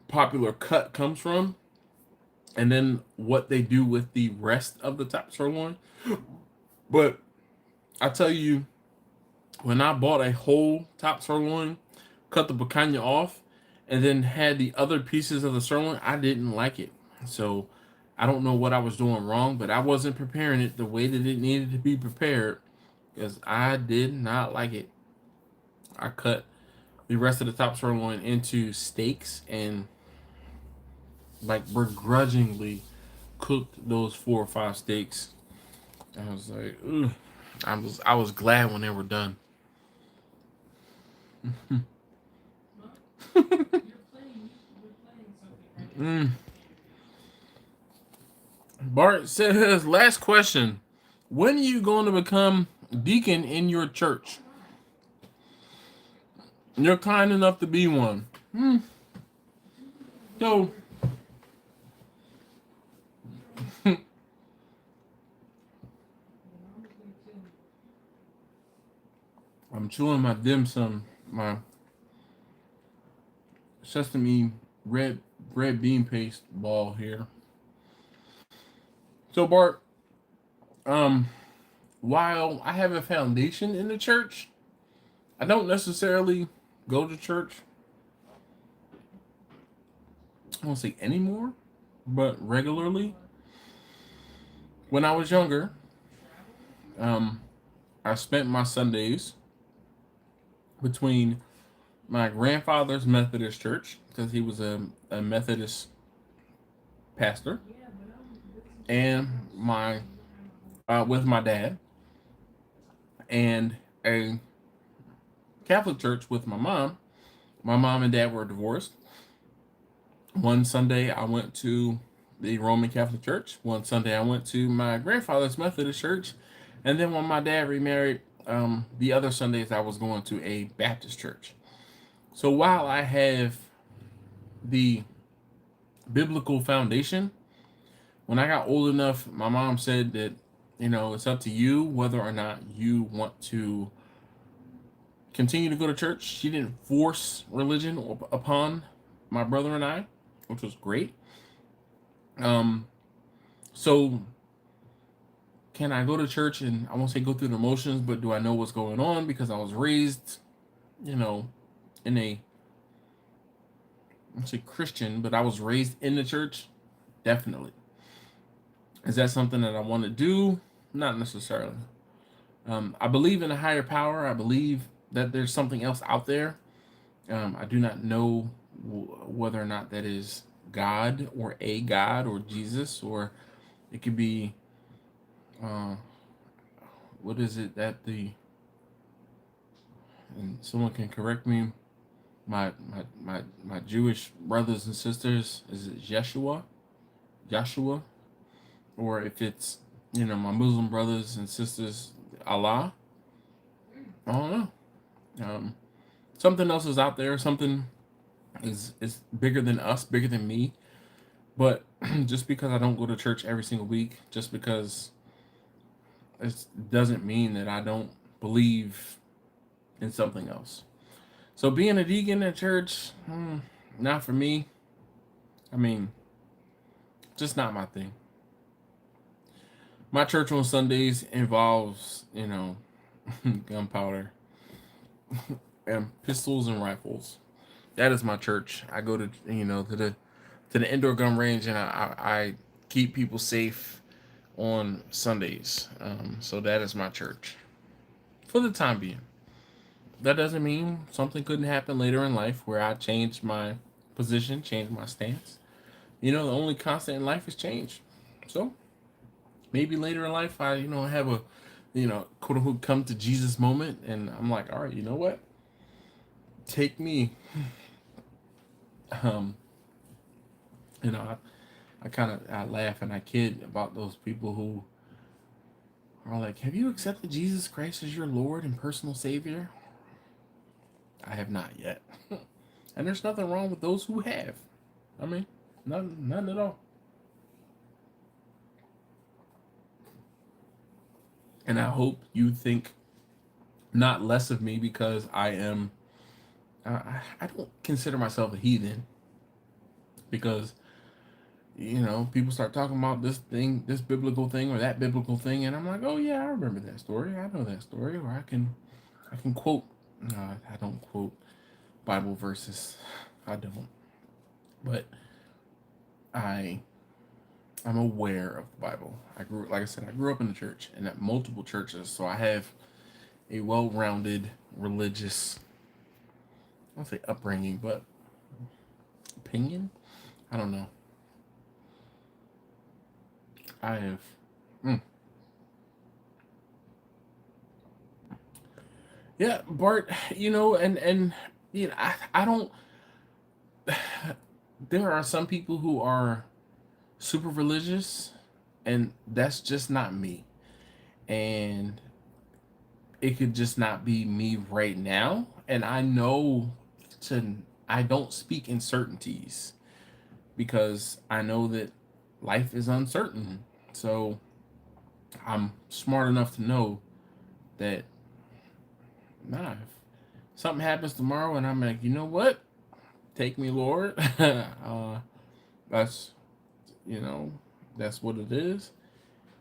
popular cut comes from, and then what they do with the rest of the top sirloin. But I tell you, when I bought a whole top sirloin, cut the picanha off, and then had the other pieces of the sirloin, I didn't like it. So I don't know what I was doing wrong, but I wasn't preparing it the way that it needed to be prepared because I did not like it. I cut the rest of the top sirloin into steaks and like begrudgingly cooked those 4 or 5 steaks. I was like, ugh. I was glad when they were done. Well, you're playing something right now. Mm. Bart says, last question. When are you going to become deacon in your church? You're kind enough to be one. So, I'm chewing my dim sum, my sesame red bean paste ball here. So, Bart, um, while I have a foundation in the church, I don't necessarily go to church. I won't say anymore, but regularly. When I was younger, um, I spent my Sundays between my grandfather's Methodist church because he was a Methodist pastor, and my with my dad, and a Catholic church with my mom. My mom and dad were divorced. One Sunday I went to the Roman Catholic Church. One Sunday I went to my grandfather's Methodist church, and then when my dad remarried, the other Sundays I was going to a Baptist church. So while I have the biblical foundation, when I got old enough, my mom said that, it's up to you whether or not you want to continue to go to church. She didn't force religion upon my brother and I, which was great. So can I go to church and I won't say go through the motions, but do I know what's going on because I was raised, in a, I won't say Christian, but I was raised in the church? Definitely. Is that something that I want to do? Not necessarily. I believe in a higher power. I believe that there's something else out there. I do not know whether or not that is God or a God or Jesus, or it could be, what is it that and someone can correct me, my Jewish brothers and sisters, is it Joshua, or if it's, my Muslim brothers and sisters, Allah. I don't know. Something else is out there. Something is bigger than us, bigger than me. But just because I don't go to church every single week, just because it doesn't mean that I don't believe in something else. So being a deacon at church, not for me. I mean, just not my thing. My church on Sundays involves, gunpowder and pistols and rifles. That is my church. I go to, to the indoor gun range, and I keep people safe on Sundays. So that is my church for the time being. That doesn't mean something couldn't happen later in life where I change my position, change my stance. The only constant in life is change. So maybe later in life I, have a, quote unquote come to Jesus moment, and I'm like, all right, you know what? Take me. Um, I laugh and I kid about those people who are like, have you accepted Jesus Christ as your Lord and personal Savior? I have not yet. And there's nothing wrong with those who have. I mean, none at all. And I hope you think not less of me because I am. I don't consider myself a heathen because people start talking about this thing, this biblical thing or that biblical thing, and I'm like, oh yeah, I remember that story. I know that story, or I can quote. No, I don't quote Bible verses. I don't, but I I'm aware of the Bible. Like I said, I grew up in the church and at multiple churches, so I have a well-rounded religious, I don't say upbringing, but opinion. I don't know. I have. Mm, yeah, Bart. And I don't. There are some people who are super religious, and that's just not me. And it could just not be me right now. And to I don't speak in certainties because I know that life is uncertain. So I'm smart enough to know that nah, if something happens tomorrow and I'm like, you know what? Take me, Lord. That's you know, that's what it is.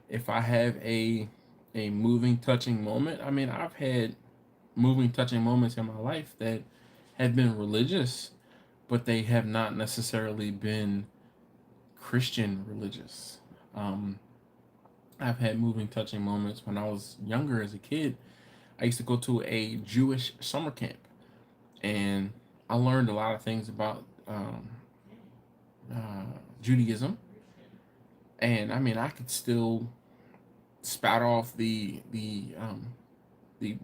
If I have a moving, touching moment, I mean, I've had moving, touching moments in my life that have been religious, but they have not necessarily been Christian religious. Um, I've had moving, touching moments when I was younger as a kid. I used to go to a Jewish summer camp, and I learned a lot of things about uh, Judaism. And I mean, I could still spout off the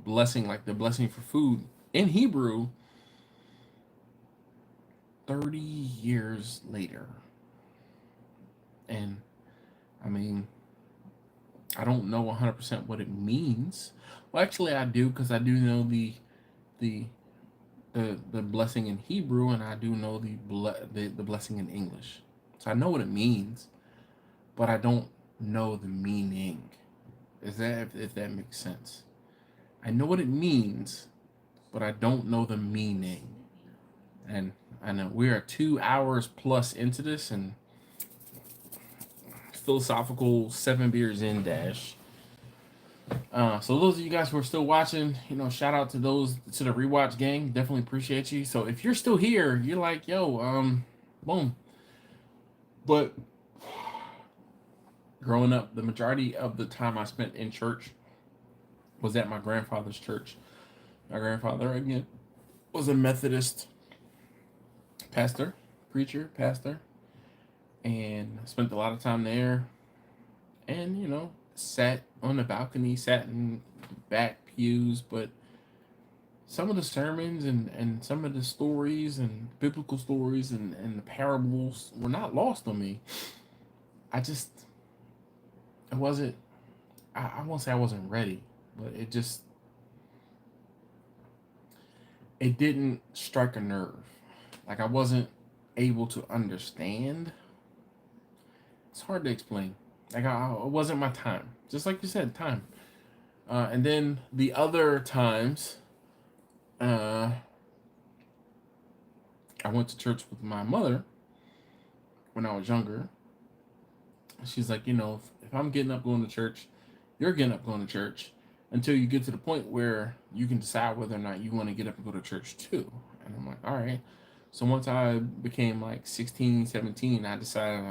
blessing, like the blessing for food in Hebrew, 30 years later. And I mean, I don't know 100% what it means. Well, actually, I do because I do know the the blessing in Hebrew, and I do know the blessing in English. So I know what it means, but I don't know the meaning. Is that if that makes sense? I know what it means, but I don't know the meaning. And I know we are 2 hours plus into this, and philosophical 7 beers in dash. So those of you guys who are still watching, shout out to those to the rewatch gang. Definitely appreciate you. So if you're still here, you're like, yo, boom. But growing up, the majority of the time I spent in church was at my grandfather's church. My grandfather, again, was a Methodist pastor, preacher, pastor, and spent a lot of time there. And sat on the balcony, sat in back pews, but some of the sermons and some of the stories and biblical stories and the parables were not lost on me. I just, it wasn't, I won't say I wasn't ready, but it didn't strike a nerve. Like I wasn't able to understand. It's hard to explain. Like it wasn't my time. Just like you said, time. And then the other times, I went to church with my mother when I was younger. She's like, if I'm getting up going to church, you're getting up going to church until you get to the point where you can decide whether or not you want to get up and go to church too. And I'm like, all right. So once I became like 16, 17, I decided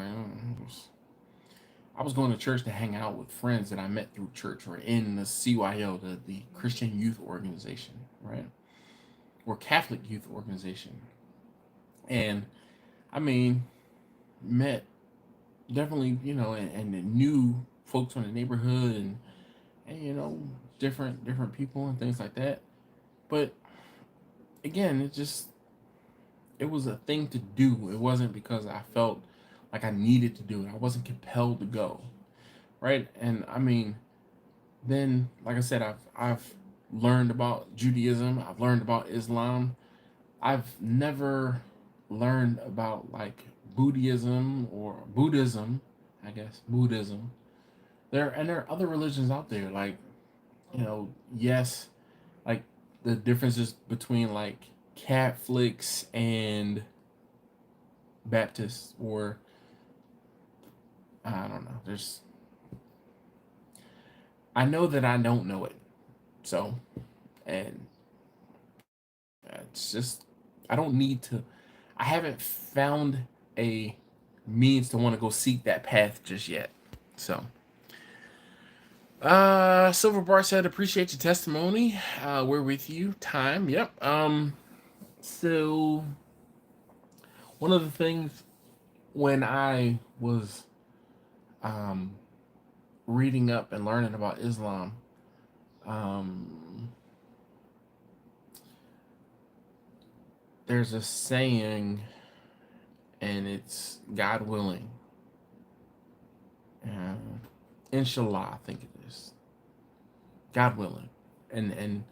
I was going to church to hang out with friends that I met through church or in the CYO, the Christian Youth Organization, right? Or Catholic Youth Organization. And I mean, met definitely, and knew folks from the neighborhood and different people and things like that. But again, it was a thing to do. It wasn't because I felt like I needed to do it. I wasn't compelled to go, right? And I mean, then like I said, I've learned about Judaism. I've learned about Islam. I've never learned about like Buddhism or Buddhism, I guess Buddhism. There are other religions out there like you know, yes, like the differences between like Catholics and Baptists, or I don't know. I know that I don't know it, so, and it's just I don't need to. I haven't found a means to want to go seek that path just yet. So, Silver Bar said, appreciate your testimony. We're with you. Time. Yep. So one of the things when I was um reading up and learning about Islam, um there's a saying, and it's God willing. Uh, Inshallah, I think it is. God willing. And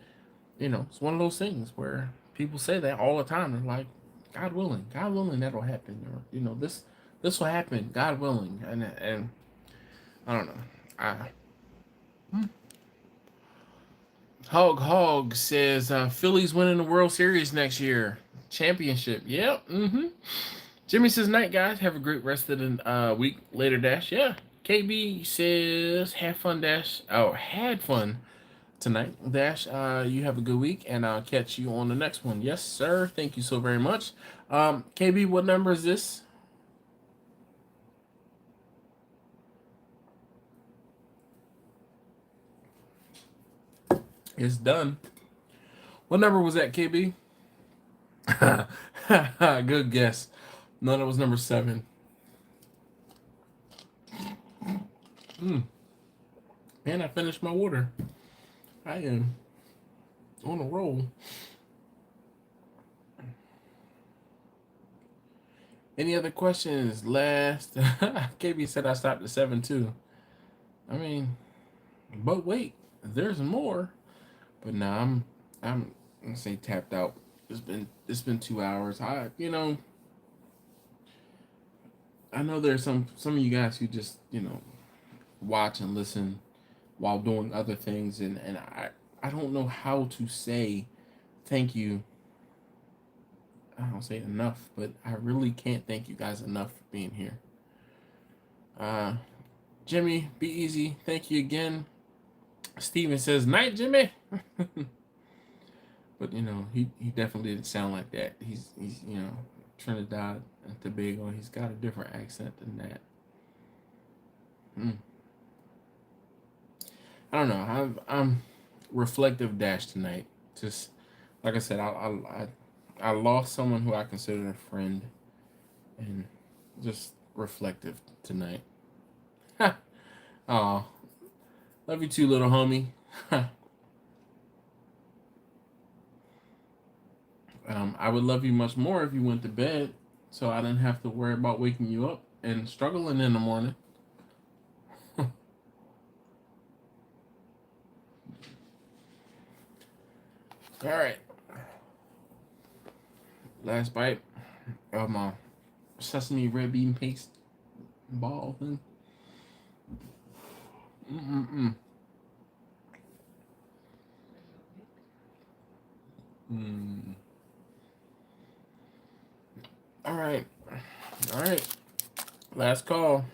you know, it's one of those things where people say that all the time. They're like, God willing, that'll happen, or you know, this will happen, God willing, and I don't know. I Hog says Phillies winning the World Series next year, championship. Yep. Jimmy says night guys, have a great rest of the week. Later Dash. Yeah. KB says have fun Dash. Oh, had fun tonight. Dash, you have a good week, and I'll catch you on the next one. Yes, sir. Thank you so very much. KB, what number is this? It's done. What number was that, KB? Good guess. No, that was number 7. Man, I finished my water. I am on a roll. Any other questions? Last, KB said I stopped at 7 too. I mean, but wait, there's more. But nah, I'm gonna say tapped out. It's been 2 hours. I know there's some of you guys who just watch and listen while doing other things, and I don't know how to say thank you. I don't say enough, but I really can't thank you guys enough for being here. Jimmy, be easy. Thank you again. Steven says, night, Jimmy. But he definitely didn't sound like that. He's Trinidad and Tobago. He's got a different accent than that. I don't know. I'm reflective Dash tonight. Just like I said, I lost someone who I considered a friend, and just reflective tonight. Oh, love you too, little homie. I would love you much more if you went to bed, so I didn't have to worry about waking you up and struggling in the morning. All right. Last bite of my sesame red bean paste ball thing. All right. Last call.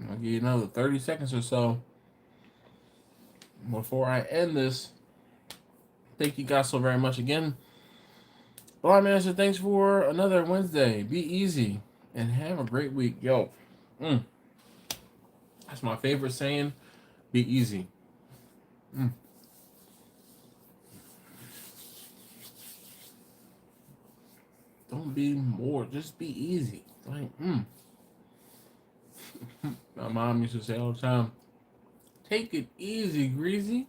I'll give you another 30 seconds or so before I end this. Thank you guys so very much again. Blind Man said, thanks for another Wednesday. Be easy and have a great week. Yo, that's my favorite saying. Be easy. Don't be more. Just be easy. Like, My mom used to say all the time, take it easy, Greasy. You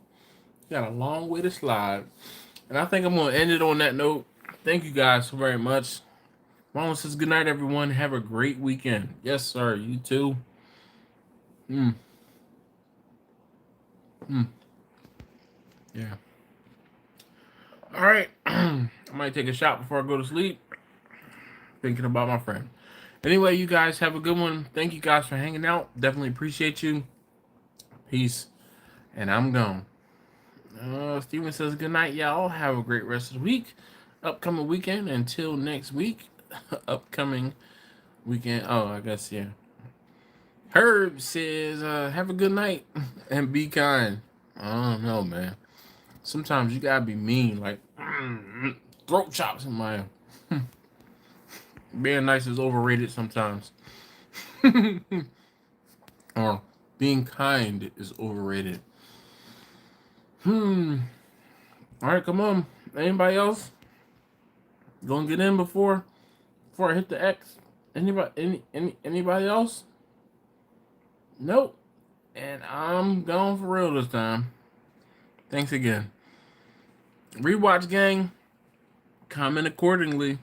got a long way to slide. And I think I'm going to end it on that note. Thank you guys so very much. Mama says, good night, everyone. Have a great weekend. Yes, sir. You too. Yeah. All right. I might take a shot before I go to sleep. Thinking about my friend. Anyway, you guys have a good one. Thank you guys for hanging out. Definitely appreciate you. Peace. And I'm gone. Steven says, good night, y'all. Have a great rest of the week. Upcoming weekend. Until next week. Upcoming weekend. Oh, I guess, yeah. Herb says, have a good night and be kind. I don't know, man. Sometimes you gotta be mean, like throat chops in my. Being nice is overrated sometimes. Or being kind is overrated. All right, come on. Anybody else gonna get in before I hit the X? Anybody else? Nope. And I'm gone for real this time. Thanks again. Rewatch gang. Comment accordingly.